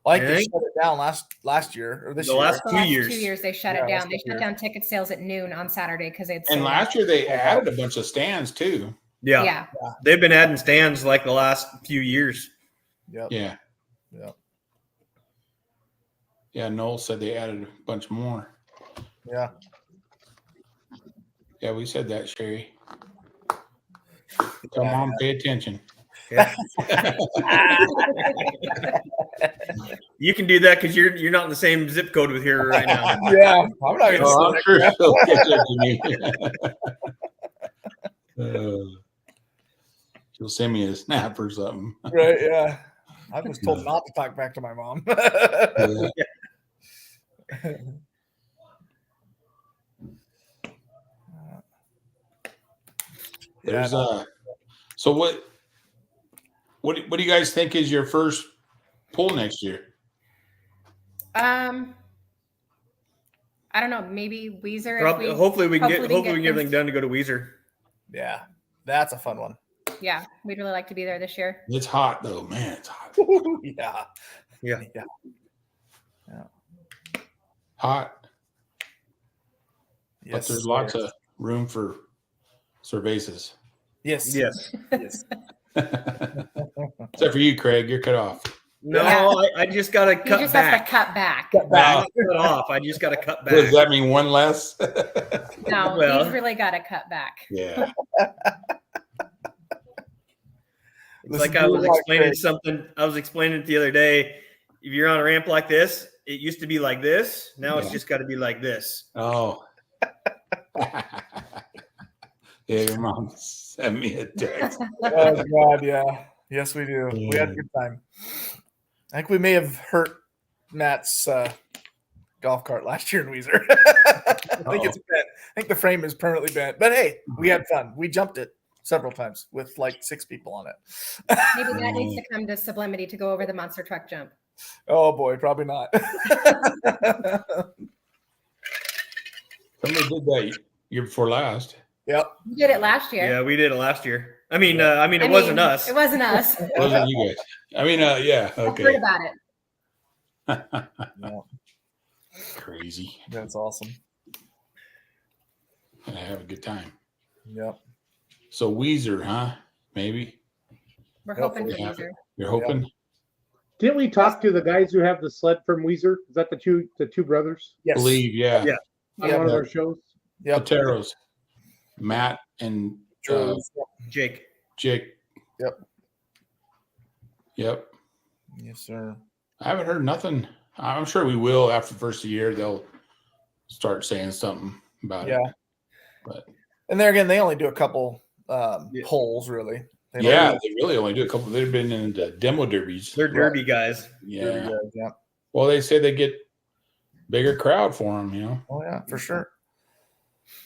Speaker 2: Well, I think they
Speaker 1: Okay.
Speaker 2: shut it down last year or this
Speaker 1: The
Speaker 2: year.
Speaker 1: last
Speaker 5: The
Speaker 1: 2
Speaker 5: last
Speaker 1: years.
Speaker 5: 2 years they shut
Speaker 2: Yeah,
Speaker 5: it down.
Speaker 2: last
Speaker 5: They
Speaker 2: 2
Speaker 5: shut
Speaker 2: years.
Speaker 5: down ticket sales at noon on Saturday because they'd
Speaker 3: And
Speaker 5: sold
Speaker 3: last year they added a bunch of stands too.
Speaker 1: Yeah.
Speaker 5: Yeah.
Speaker 1: They've been adding stands like the last few years.
Speaker 2: Yep.
Speaker 3: Yeah.
Speaker 2: Yep.
Speaker 3: Yeah, Noel said they added a bunch more.
Speaker 2: Yeah.
Speaker 3: Yeah, we said that, Sherry. Tell mom pay attention.
Speaker 1: Yeah. You can do that because you're not in the same zip code with her right now.
Speaker 2: Yeah. I'm not gonna
Speaker 3: Oh,
Speaker 2: say
Speaker 3: I'm sure
Speaker 2: that.
Speaker 3: she'll catch up to me. She'll send me a snap or something.
Speaker 2: Right. Yeah. I was told not to talk back to my mom.
Speaker 3: There's So what do you guys think is your first pull next year?
Speaker 5: I don't know. Maybe Weezer.
Speaker 1: Probably, hopefully we can get
Speaker 5: hopefully
Speaker 1: everything
Speaker 5: things-
Speaker 1: done to go to Weezer.
Speaker 2: Yeah, that's a fun one.
Speaker 5: Yeah, we'd really like to be there this year.
Speaker 3: It's hot though, man. It's hot.
Speaker 2: Yeah.
Speaker 1: Yeah.
Speaker 3: Hot.
Speaker 2: Yes,
Speaker 3: But there's lots of room for cervezas.
Speaker 2: yes.
Speaker 1: Yes.
Speaker 2: Yes.
Speaker 3: Except for you, Craig. You're cut off.
Speaker 1: No,
Speaker 5: Yeah.
Speaker 1: I just got to
Speaker 5: He
Speaker 1: cut
Speaker 5: just
Speaker 1: back.
Speaker 5: has to cut back.
Speaker 2: Cut back.
Speaker 1: Not cut off. I just got to cut
Speaker 3: What, does
Speaker 1: back.
Speaker 3: that mean one less?
Speaker 5: No,
Speaker 1: Well-
Speaker 5: he's really got to cut back.
Speaker 3: Yeah.
Speaker 1: It's like I was explaining something. I was explaining it the other day. If you're on a ramp like this, it used to be like this. Now it's
Speaker 3: Yeah.
Speaker 1: just got to be like this.
Speaker 3: Oh. Yeah, your mom sent me a text.
Speaker 2: Oh God, yeah. Yes, we do. We had a good time. I think we may have hurt Matt's golf cart last year in Weezer. I think it's bent. I think the frame is permanently bent. But hey, we had fun. We jumped it several times with like 6 people on it.
Speaker 5: Maybe that needs to come to Sublimity to go over the monster truck jump.
Speaker 2: Oh boy, probably not.
Speaker 3: Somebody did that year before last.
Speaker 2: Yep.
Speaker 5: We did it last year.
Speaker 1: Yeah, we did it last year. I mean, it wasn't us.
Speaker 5: It wasn't us.
Speaker 3: It wasn't you guys. I mean, yeah.
Speaker 5: I've
Speaker 3: Okay.
Speaker 5: heard about it.
Speaker 2: Yeah,
Speaker 3: Crazy.
Speaker 2: that's awesome.
Speaker 3: And I have a good time.
Speaker 2: Yep.
Speaker 3: So Weezer, huh? Maybe
Speaker 5: We're
Speaker 2: Yep,
Speaker 5: hoping for
Speaker 3: yeah.
Speaker 5: Weezer.
Speaker 3: you're hoping.
Speaker 4: Didn't we talk to the guys who have the sled from Weezer? Is that the two brothers
Speaker 2: Yes.
Speaker 3: Believe, yeah.
Speaker 1: Yeah.
Speaker 4: on
Speaker 2: Yep.
Speaker 4: one of their shows?
Speaker 2: Yep.
Speaker 3: Oteros, Matt and
Speaker 1: Jake.
Speaker 3: Jake.
Speaker 2: Yep.
Speaker 3: Yep.
Speaker 2: Yes, sir.
Speaker 3: I haven't heard nothing. I'm sure we will after the first of the year. They'll start saying something about it.
Speaker 2: Yeah.
Speaker 3: But
Speaker 2: And there again, they only do a couple
Speaker 1: Yeah.
Speaker 2: polls, really. They
Speaker 3: yeah,
Speaker 2: don't-
Speaker 3: they really only do a couple. They've been in the demo derbies.
Speaker 1: They're derby guys.
Speaker 3: Yeah.
Speaker 2: Yeah.
Speaker 3: Well, they say they get bigger crowd for them.
Speaker 2: Oh yeah, for sure.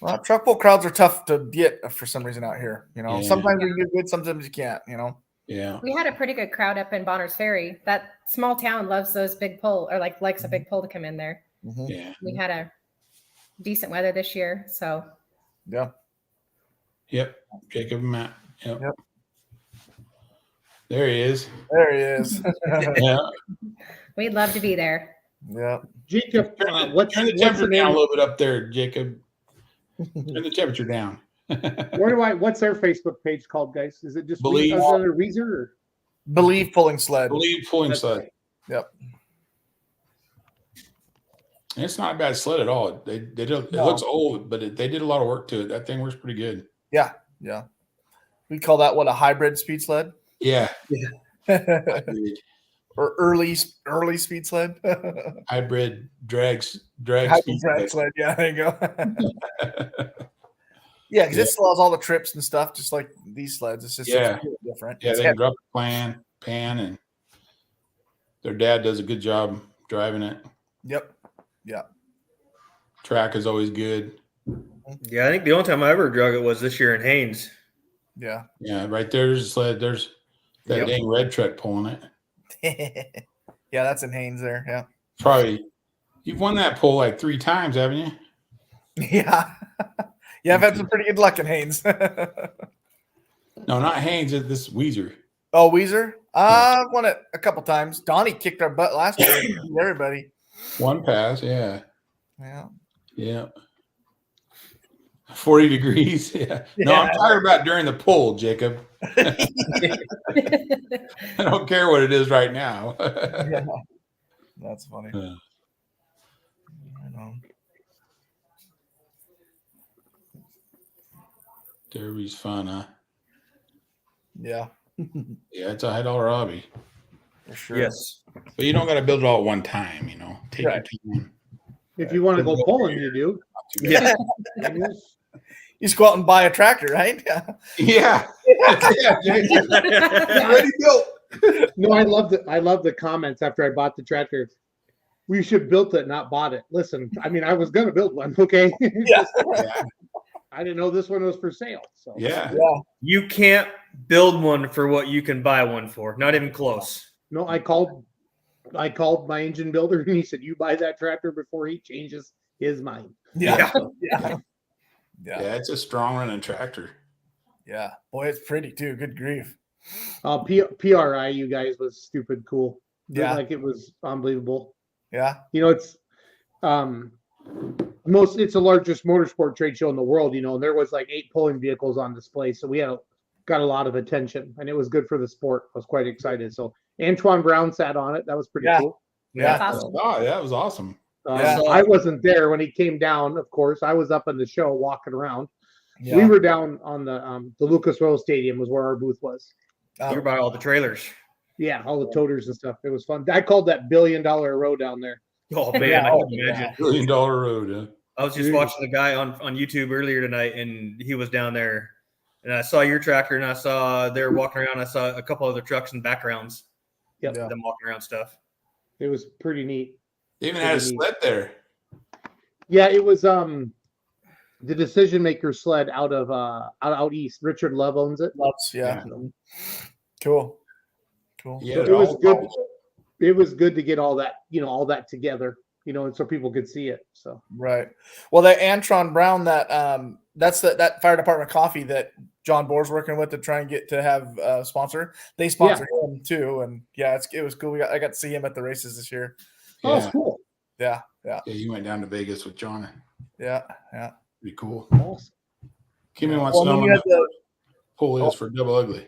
Speaker 2: Well, truck pull crowds are tough to get for some reason out here.
Speaker 3: Yeah.
Speaker 2: Sometimes you do good, sometimes you can't.
Speaker 3: Yeah.
Speaker 5: We had a pretty good crowd up in Bonner's Ferry. That small town loves those big pull, or likes a big pull to come in there.
Speaker 2: Mhm.
Speaker 3: Yeah.
Speaker 5: We had a decent weather this year, so
Speaker 2: Yeah.
Speaker 3: Yep. Jacob and Matt. Yep.
Speaker 2: Yep.
Speaker 3: There he is.
Speaker 2: There he is.
Speaker 3: Yeah.
Speaker 5: we'd love to be there.
Speaker 2: Yeah.
Speaker 4: Jacob,
Speaker 3: Turn the
Speaker 4: what's the
Speaker 3: temperature down a
Speaker 4: name?
Speaker 3: little bit up there, Jacob. Turn the temperature down.
Speaker 4: What's their Facebook page called, guys? Is it just
Speaker 3: Believe.
Speaker 4: Another Weezer? Or?
Speaker 2: Believe pulling sled.
Speaker 3: Believe pulling
Speaker 4: That's
Speaker 3: sled.
Speaker 4: right.
Speaker 2: Yep.
Speaker 3: And it's not a bad sled at all. They did. It
Speaker 2: No.
Speaker 3: looks old, but they did a lot of work to it. That thing works pretty good.
Speaker 2: Yeah. We call that a hybrid speed sled
Speaker 3: Yeah.
Speaker 2: or early speed sled.
Speaker 3: Hybrid drag
Speaker 2: Hybrid
Speaker 3: speed
Speaker 2: drag
Speaker 3: sled.
Speaker 2: sled. Yeah, there you go. Yeah, because it still has all the trips and stuff, just like these sleds. It's just
Speaker 3: Yeah.
Speaker 2: it's different.
Speaker 3: Yeah,
Speaker 2: It's
Speaker 3: they can
Speaker 2: heavy.
Speaker 3: drop the pan, and their dad does a good job driving it.
Speaker 2: Yep.
Speaker 3: Track is always good.
Speaker 1: Yeah, I think the only time I ever drug it was this year in Haynes.
Speaker 2: Yeah.
Speaker 3: Yeah, right there's a sled. There's that
Speaker 1: Yep.
Speaker 3: dang red truck pulling it.
Speaker 2: Yeah, that's in Haynes there. Yeah.
Speaker 3: Probably you've won that pull like 3 times, haven't you?
Speaker 2: Yeah. Yeah, I've had some pretty good luck in Haynes.
Speaker 3: No, not Haynes. This is Weezer.
Speaker 2: Oh, Weezer? I've won it a couple times. Donnie kicked our butt last year. Beat everybody.
Speaker 3: One pass. Yeah.
Speaker 2: Yeah.
Speaker 3: Yeah. 40 degrees. Yeah. No, I'm talking about during the pull, Jacob. I don't care what it is right now.
Speaker 2: Yeah. That's funny.
Speaker 3: Yeah.
Speaker 2: I know.
Speaker 3: Derby's fun, huh?
Speaker 2: Yeah,
Speaker 3: Yeah, it's a high dollar hobby.
Speaker 2: for sure.
Speaker 1: Yes.
Speaker 3: But you don't got to build it all at one time, Take
Speaker 2: Right.
Speaker 3: your time.
Speaker 4: If you want to go pulling, you do.
Speaker 1: Yeah.
Speaker 2: You just go out and buy a tractor, right? Yeah.
Speaker 3: Yeah. Yeah, Jacob. Already built.
Speaker 4: No, I love the comments after I bought the tractor. We should built it, not bought it. Listen, I mean, I was gonna build one, okay?
Speaker 2: Yeah.
Speaker 3: Yeah.
Speaker 4: I didn't know this one was for sale. So
Speaker 3: Yeah.
Speaker 1: You can't build one for what you can buy one for. Not even close.
Speaker 4: No, I called my engine builder and he said, "You buy that tractor before he changes his mind."
Speaker 2: Yeah.
Speaker 3: Yeah,
Speaker 2: Yeah.
Speaker 3: it's a strong running tractor.
Speaker 2: Yeah. Boy, it's pretty too. Good grief.
Speaker 4: PRI, you guys, was stupid cool.
Speaker 2: Yeah.
Speaker 4: Like it was unbelievable.
Speaker 2: Yeah.
Speaker 4: You know, it's it's the largest motorsport trade show in the world, you know, and there was like 8 pulling vehicles on display. So we got a lot of attention and it was good for the sport. I was quite excited. So Antoine Brown sat on it. That was pretty cool.
Speaker 2: Yeah.
Speaker 5: That's awesome.
Speaker 3: Oh, that was awesome.
Speaker 2: Yeah.
Speaker 4: I wasn't there when he came down, of course. I was up in the show walking around.
Speaker 2: Yeah.
Speaker 4: We were down on the Lucas Oil Stadium was where our booth was.
Speaker 1: You're by all the trailers.
Speaker 4: Yeah, all the toters and stuff. It was fun. I called that $1 billion row down there.
Speaker 1: Oh man,
Speaker 2: Yeah.
Speaker 1: I can imagine.
Speaker 3: $1 billion road. Yeah.
Speaker 1: I was just watching the guy on YouTube earlier tonight, and he was down there, and I saw your tractor, and I saw they were walking around. I saw a couple other trucks and backgrounds.
Speaker 4: Yep.
Speaker 1: Them walking around stuff.
Speaker 4: It was pretty neat.
Speaker 3: They even had a sled there.
Speaker 4: Yeah, it was the Decision Maker sled out east. Richard Love owns it.
Speaker 2: Loves. Yeah. Cool.
Speaker 3: Yeah,
Speaker 4: So it was good. It was good to get all that together, and so people could see it. So
Speaker 2: Right. Well, that Antron Brown, that's that fire department coffee that John Bohr's working with to try and get to have sponsor. They sponsor him too, and yeah, it was cool. I got to see him at the races this year.
Speaker 4: Oh, that's cool.
Speaker 2: Yeah.
Speaker 3: Yeah, he went down to Vegas with John.
Speaker 2: Yeah.
Speaker 3: Be cool.
Speaker 4: Awesome.
Speaker 3: Kimmy wants
Speaker 2: Well,
Speaker 3: to
Speaker 2: then
Speaker 3: know
Speaker 2: you
Speaker 3: what
Speaker 2: had
Speaker 3: the pull is for Double Ugly.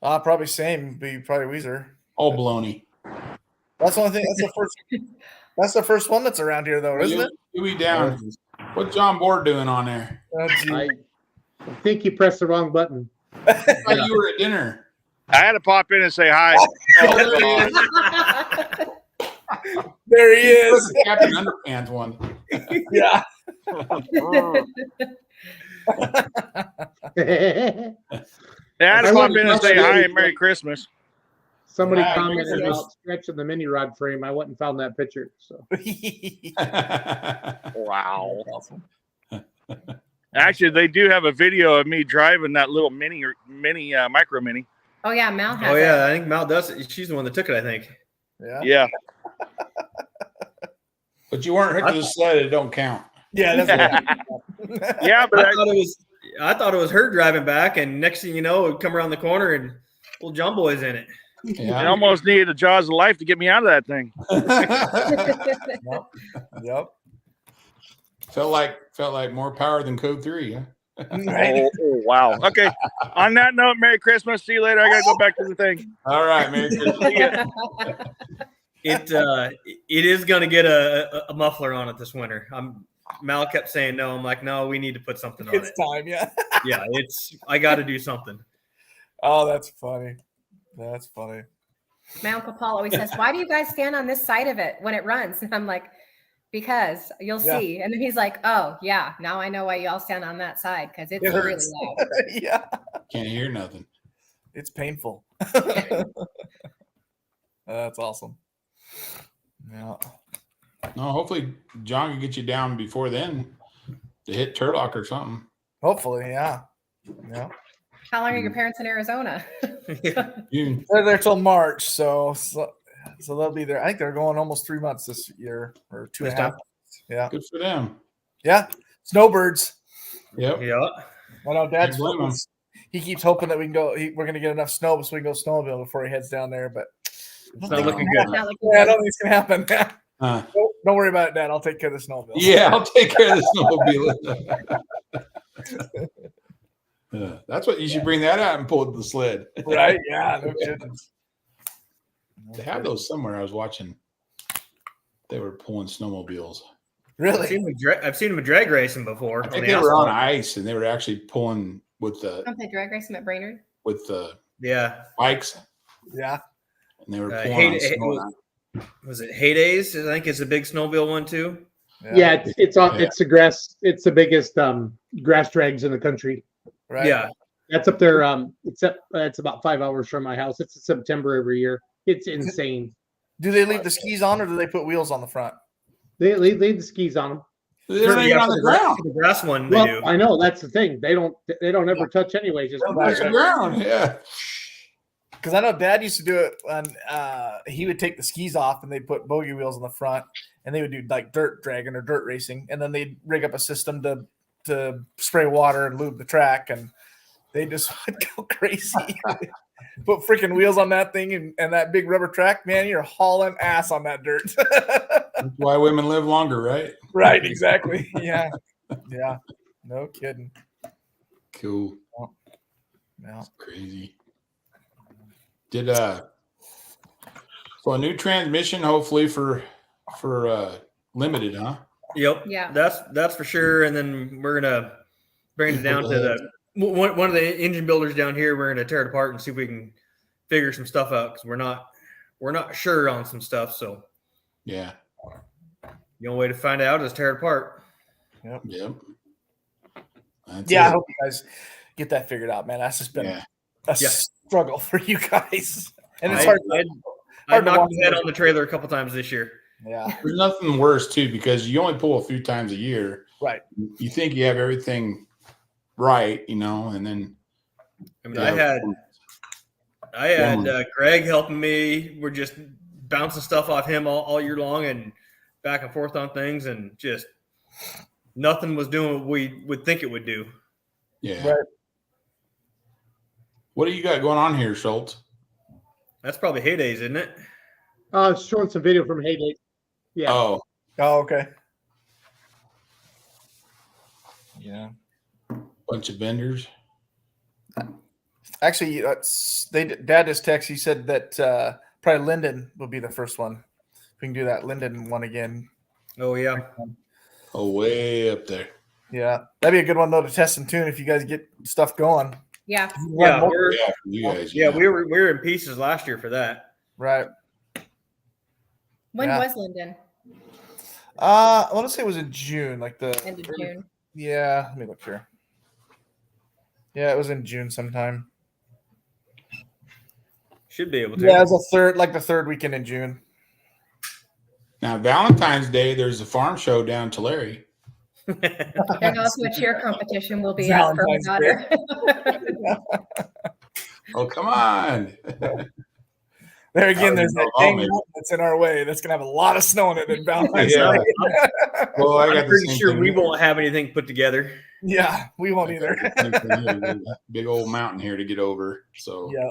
Speaker 2: probably same, be probably Weezer.
Speaker 3: All baloney.
Speaker 2: That's the only thing. That's the first. That's the first one that's around here, though, isn't it?
Speaker 3: You be down. What's John Bohr doing on there?
Speaker 4: I think you pressed the wrong button.
Speaker 3: I thought you were at dinner.
Speaker 6: I had to pop in and say hi.
Speaker 3: Oh, there he is.
Speaker 2: There he is.
Speaker 3: The Captain Underpants one.
Speaker 2: Yeah.
Speaker 6: Yeah, I had
Speaker 4: I
Speaker 6: to pop
Speaker 4: wouldn't
Speaker 6: in and say
Speaker 4: touch
Speaker 6: hi
Speaker 4: it.
Speaker 6: and Merry Christmas.
Speaker 4: Somebody
Speaker 3: Yeah,
Speaker 4: commented
Speaker 3: makes
Speaker 4: about stretching the mini rod frame. I went and found that picture. So
Speaker 6: Wow.
Speaker 2: Awesome.
Speaker 6: Actually, they do have a video of me driving that little mini micro mini.
Speaker 5: Oh yeah, Mal has
Speaker 1: Oh
Speaker 5: it.
Speaker 1: yeah, I think Mal does it. She's the one that took it. I think.
Speaker 2: Yeah.
Speaker 6: Yeah.
Speaker 3: But you weren't hooked to the sled. It don't count.
Speaker 2: Yeah. That's
Speaker 6: Yeah, but
Speaker 1: I thought it was her driving back, and next thing you know, it would come around the corner and old John Boy's in it.
Speaker 6: I
Speaker 3: Yeah.
Speaker 6: almost needed the jaws of life to get me out of that thing.
Speaker 2: Yep.
Speaker 3: Felt like more power than Code 3. Huh?
Speaker 6: Oh, wow. Okay. On that note, Merry Christmas. See you later. I gotta go back to the thing.
Speaker 3: All right, man.
Speaker 1: It is going to get a muffler on it this winter. Mal kept saying no. I'm like, no, we need to put something on
Speaker 2: It's
Speaker 1: it.
Speaker 2: time. Yeah.
Speaker 1: Yeah, I got to do something.
Speaker 2: Oh, that's funny. That's funny.
Speaker 5: My Uncle Paul always says, "Why do you guys stand on this side of it when it runs?" And I'm like, "Because you'll
Speaker 2: Yeah.
Speaker 5: see." And then he's like, "Oh yeah, now I know why you all stand on that side because it's
Speaker 2: It
Speaker 5: really
Speaker 2: hurts.
Speaker 5: loud."
Speaker 2: Yeah.
Speaker 3: Can't hear nothing.
Speaker 2: It's painful. That's awesome. Yeah.
Speaker 3: No, hopefully John can get you down before then to hit Turlock or something.
Speaker 2: Hopefully, yeah. Yeah.
Speaker 5: How long are your parents in Arizona?
Speaker 3: You,
Speaker 2: They're there till March, so they'll be there. I think they're going almost 3 months this year or 2.5
Speaker 1: This
Speaker 2: months. Yeah.
Speaker 3: good for them.
Speaker 2: Yeah. Snowbirds.
Speaker 3: Yep.
Speaker 1: Yeah.
Speaker 2: I know Dad's
Speaker 3: Can't blame 'em.
Speaker 2: he keeps hoping that we can go. We're going to get enough snow so we can go snowmobile before he heds down there. But
Speaker 1: It's not looking good.
Speaker 5: Not looking
Speaker 2: yeah, I
Speaker 5: good.
Speaker 2: don't think it's going to happen.
Speaker 3: Uh,
Speaker 2: Don't worry about it, Dad. I'll take care of the snowmobile.
Speaker 3: yeah, I'll take care of the snowmobile. That's what you should bring that out and pull the sled.
Speaker 2: Right? Yeah. No kidding.
Speaker 3: They have those somewhere. I was watching. They were pulling snowmobiles.
Speaker 2: Really?
Speaker 1: I've seen them drag racing before.
Speaker 3: I think
Speaker 1: the
Speaker 3: they were on
Speaker 1: asphalt.
Speaker 3: ice and they were actually pulling with
Speaker 5: Don't they drag race them at Brainerd?
Speaker 3: the
Speaker 1: Yeah.
Speaker 3: bikes,
Speaker 2: Yeah.
Speaker 3: and they were
Speaker 1: Uh,
Speaker 3: pulling on
Speaker 1: Hay-
Speaker 3: snow.
Speaker 1: Was it Heydays? I think it's a big snowmobile one too.
Speaker 4: Yeah, it's
Speaker 3: Yeah.
Speaker 4: the grass. It's the biggest grass drags in the country.
Speaker 2: Right.
Speaker 1: Yeah.
Speaker 4: That's up there. It's about 5 hours from my house. It's in September every year. It's insane.
Speaker 2: Do they leave the skis on or do they put wheels on the front?
Speaker 4: They leave the skis on them.
Speaker 3: They're not even on the ground.
Speaker 1: For the grass one,
Speaker 4: Well,
Speaker 1: they do.
Speaker 4: I know that's the thing. They don't ever touch anyway. Just
Speaker 3: They're on the ground. Yeah.
Speaker 2: Because I know Dad used to do it when he would take the skis off and they'd put bogey wheels on the front, and they would do like dirt dragging or dirt racing, and then they'd rig up a system to spray water and lube the track, and they just would go crazy. Put freaking wheels on that thing and that big rubber track, man, you're hauling ass on that dirt.
Speaker 3: That's why women live longer, right?
Speaker 2: Right, exactly. Yeah. Yeah. No kidding.
Speaker 3: Cool.
Speaker 2: Yeah.
Speaker 3: Crazy. Did so a new transmission hopefully for limited, huh?
Speaker 1: Yep.
Speaker 5: Yeah.
Speaker 1: That's for sure. And then we're gonna bring it down to the one of the engine builders down here. We're gonna tear it apart and see if we can figure some stuff out because we're not sure on some stuff. So
Speaker 3: Yeah.
Speaker 1: the only way to find out is tear it apart.
Speaker 3: Yep. That's
Speaker 2: Yeah, I
Speaker 3: it.
Speaker 2: hope you guys get that figured out, man. That's just been
Speaker 3: Yeah.
Speaker 2: a
Speaker 1: Yeah.
Speaker 2: struggle for you guys. And it's
Speaker 1: I
Speaker 2: hard.
Speaker 1: I
Speaker 2: to
Speaker 1: knocked
Speaker 2: watch
Speaker 1: my head
Speaker 2: those.
Speaker 1: on the trailer a couple times this year.
Speaker 2: Yeah.
Speaker 3: There's nothing worse too because you only pull a few times a year.
Speaker 2: Right.
Speaker 3: You think you have everything right, and then
Speaker 1: I mean, I had Greg helping me. We're just bouncing stuff off him all year long and back and forth on things, and just nothing was doing what we would think it would do.
Speaker 3: Yeah.
Speaker 2: Right.
Speaker 3: What do you got going on here, Schultz?
Speaker 1: That's probably heydays, isn't it?
Speaker 4: Showing some video from Heyday. Yeah.
Speaker 3: Oh,
Speaker 2: Oh, okay. Yeah.
Speaker 3: bunch of vendors.
Speaker 2: Actually, Dad just texted. He said that probably Linden will be the first one. We can do that Linden one again.
Speaker 1: Oh yeah.
Speaker 3: Oh, way up there.
Speaker 2: Yeah, that'd be a good one though to test and tune if you guys get stuff going.
Speaker 5: Yeah.
Speaker 1: Yeah,
Speaker 3: Yeah, for you guys.
Speaker 1: yeah, we were in pieces last year for that.
Speaker 2: Right.
Speaker 5: When
Speaker 2: Yeah.
Speaker 5: was Linden?
Speaker 2: I want to say it was in June, like the
Speaker 5: End of June.
Speaker 2: Yeah, let me look here. Yeah, it was in June sometime.
Speaker 1: Should be able to.
Speaker 2: Yeah, it was the third weekend in June.
Speaker 3: Now, Valentine's Day, there's a farm show down to Larry.
Speaker 5: There's also a cheer competition will be out for my
Speaker 2: Valentine's
Speaker 5: daughter.
Speaker 3: Oh, come on.
Speaker 2: There again, there's that
Speaker 3: Oh,
Speaker 2: dang
Speaker 3: man.
Speaker 2: mountain that's in our way. That's gonna have a lot of snow in it in Valentine's
Speaker 3: Yeah.
Speaker 2: Day.
Speaker 3: Well, I got
Speaker 1: I'm
Speaker 3: the
Speaker 1: pretty
Speaker 3: same
Speaker 1: sure
Speaker 3: thing
Speaker 1: we
Speaker 3: here.
Speaker 1: won't have anything put together.
Speaker 2: Yeah, we won't either.
Speaker 3: Same thing here. There's a big old mountain here to get over. So
Speaker 2: Yeah,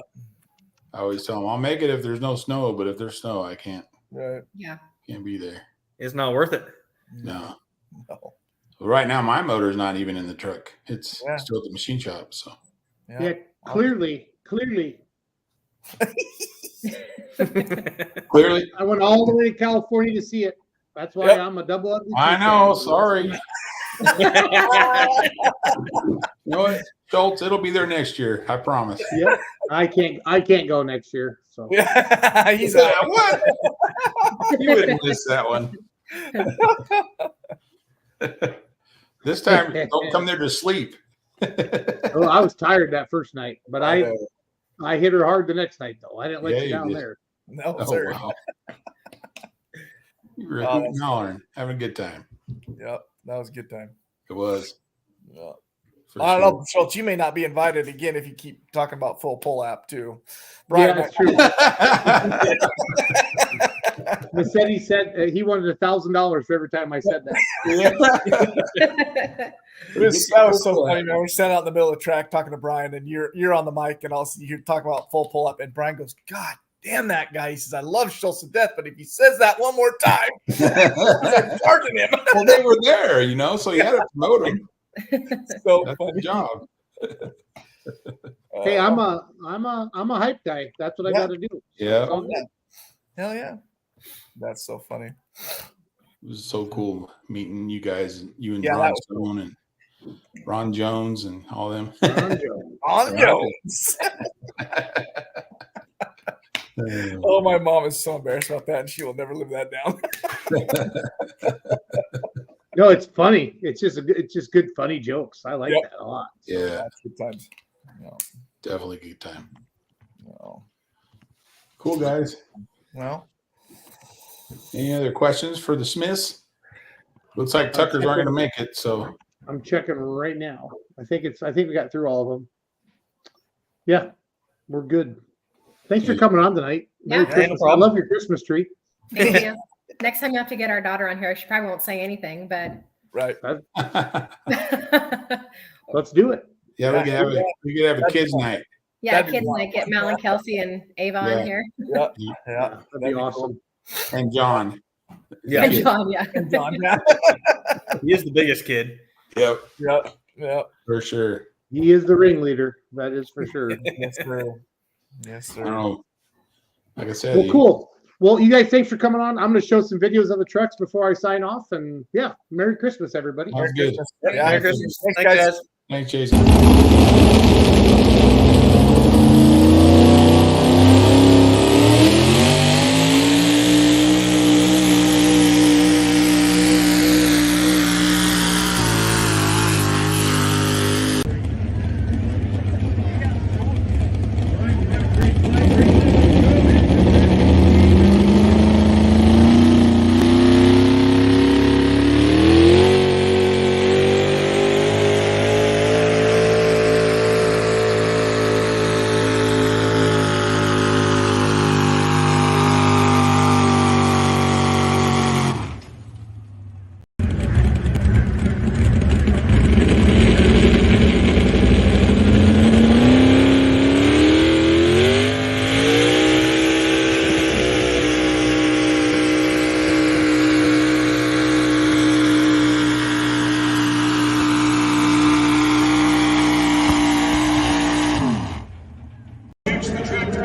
Speaker 3: I always tell them, I'll make it if there's no snow, but if there's snow, I can't
Speaker 2: right.
Speaker 5: Yeah.
Speaker 3: be there.
Speaker 1: It's not worth it.
Speaker 3: No.
Speaker 2: No.
Speaker 3: Right now, my motor's not even in the truck. It's
Speaker 2: Yeah.
Speaker 3: still at the machine shop. So
Speaker 4: Yeah. Clearly.
Speaker 3: clearly,
Speaker 4: I went all the way to California to see it. That's why
Speaker 2: Yep.
Speaker 4: I'm a double ugly.
Speaker 3: I
Speaker 4: fan.
Speaker 3: know. Sorry. You know what, Schultz? It'll be there next year. I promise.
Speaker 4: Yeah. I can't go next year. So
Speaker 2: Yeah, he's
Speaker 3: Yeah,
Speaker 2: out.
Speaker 3: what? You wouldn't miss that one. This time, don't come there to sleep.
Speaker 4: well, I was tired that first night, but I hit her hard the next night though. I didn't let
Speaker 3: Yeah,
Speaker 4: you
Speaker 3: you
Speaker 4: down
Speaker 3: did.
Speaker 4: there.
Speaker 2: No,
Speaker 3: Oh,
Speaker 2: sir.
Speaker 3: wow. You were
Speaker 2: Oh,
Speaker 3: hooting
Speaker 2: that's
Speaker 3: and hollering, having a good time.
Speaker 2: Yep, that was a good time.
Speaker 3: It was.
Speaker 2: Yeah.
Speaker 3: for
Speaker 2: I don't
Speaker 3: sure.
Speaker 2: know, Schultz. You may not be invited again if you keep talking about full pull app too.
Speaker 4: Yeah,
Speaker 2: Brian,
Speaker 4: that's true. Massetti said he wanted $1,000 for every time I said that.
Speaker 2: that was so funny. Man. We're standing out in the middle of the track talking to Brian, and you're on the mic, and also you talk about full pull up, and Brian goes, "God damn that guy!" He says, "I love Schultz to death, but if he says that one more time, I'm charging him."
Speaker 3: Well, they were there, so you had to promote them.
Speaker 2: So
Speaker 3: That's
Speaker 2: funny.
Speaker 3: the job.
Speaker 4: Hey, I'm a hype guy. That's what I
Speaker 2: Yeah.
Speaker 4: got to do.
Speaker 3: Yeah,
Speaker 2: Oh, yeah. Hell yeah. That's so funny.
Speaker 3: it was so cool meeting you guys, you and
Speaker 2: Yeah,
Speaker 3: Ron
Speaker 2: that was
Speaker 3: Stone and Ron Jones and all them.
Speaker 2: On Jones. Oh, my mom is so embarrassed about that, and she will never live that down.
Speaker 4: No, it's funny. It's just good funny jokes. I like
Speaker 2: Yep.
Speaker 4: that a lot.
Speaker 3: Yeah,
Speaker 2: That's good times. No,
Speaker 3: definitely a good time.
Speaker 2: no.
Speaker 3: Cool, guys.
Speaker 2: Well,
Speaker 3: Any other questions for the Smiths? Looks like Tuckers aren't going to make it. So
Speaker 4: I'm checking right now. I think we got through all of them. Yeah, we're good. Thanks for coming on tonight. Merry
Speaker 5: Yeah.
Speaker 4: Christmas.
Speaker 1: No
Speaker 4: I
Speaker 1: problem.
Speaker 4: love your Christmas tree.
Speaker 5: Thank you. Next time you have to get our daughter on here, she probably won't say anything, but
Speaker 2: Right.
Speaker 4: Let's do it.
Speaker 3: yeah, we could have a kids' night.
Speaker 5: yeah,
Speaker 2: That'd be
Speaker 5: kids like get Mal and Kelsey and Ava
Speaker 3: Yeah.
Speaker 5: on here.
Speaker 2: Yeah.
Speaker 4: Yeah,
Speaker 2: Yeah.
Speaker 4: that'd be awesome.
Speaker 3: And John.
Speaker 1: Yeah,
Speaker 5: And John, yeah.
Speaker 2: And John, yeah.
Speaker 1: he is the biggest kid.
Speaker 3: Yep,
Speaker 2: Yep. Yep.
Speaker 3: for sure.
Speaker 4: He is the ringleader. That is for sure.
Speaker 2: Yes, sir. Yes,
Speaker 3: I
Speaker 2: sir.
Speaker 3: don't know. Like I said,
Speaker 4: Well, cool. Well, you guys, thanks for coming on. I'm going to show some videos of the trucks before I sign off. And yeah, Merry Christmas, everybody.
Speaker 3: Sounds good.
Speaker 2: Yeah.
Speaker 1: Merry Christmas.
Speaker 2: Thanks,
Speaker 1: Thanks,
Speaker 2: guys.
Speaker 1: guys.
Speaker 3: Thanks, Jason.
Speaker 7: Reach the tractor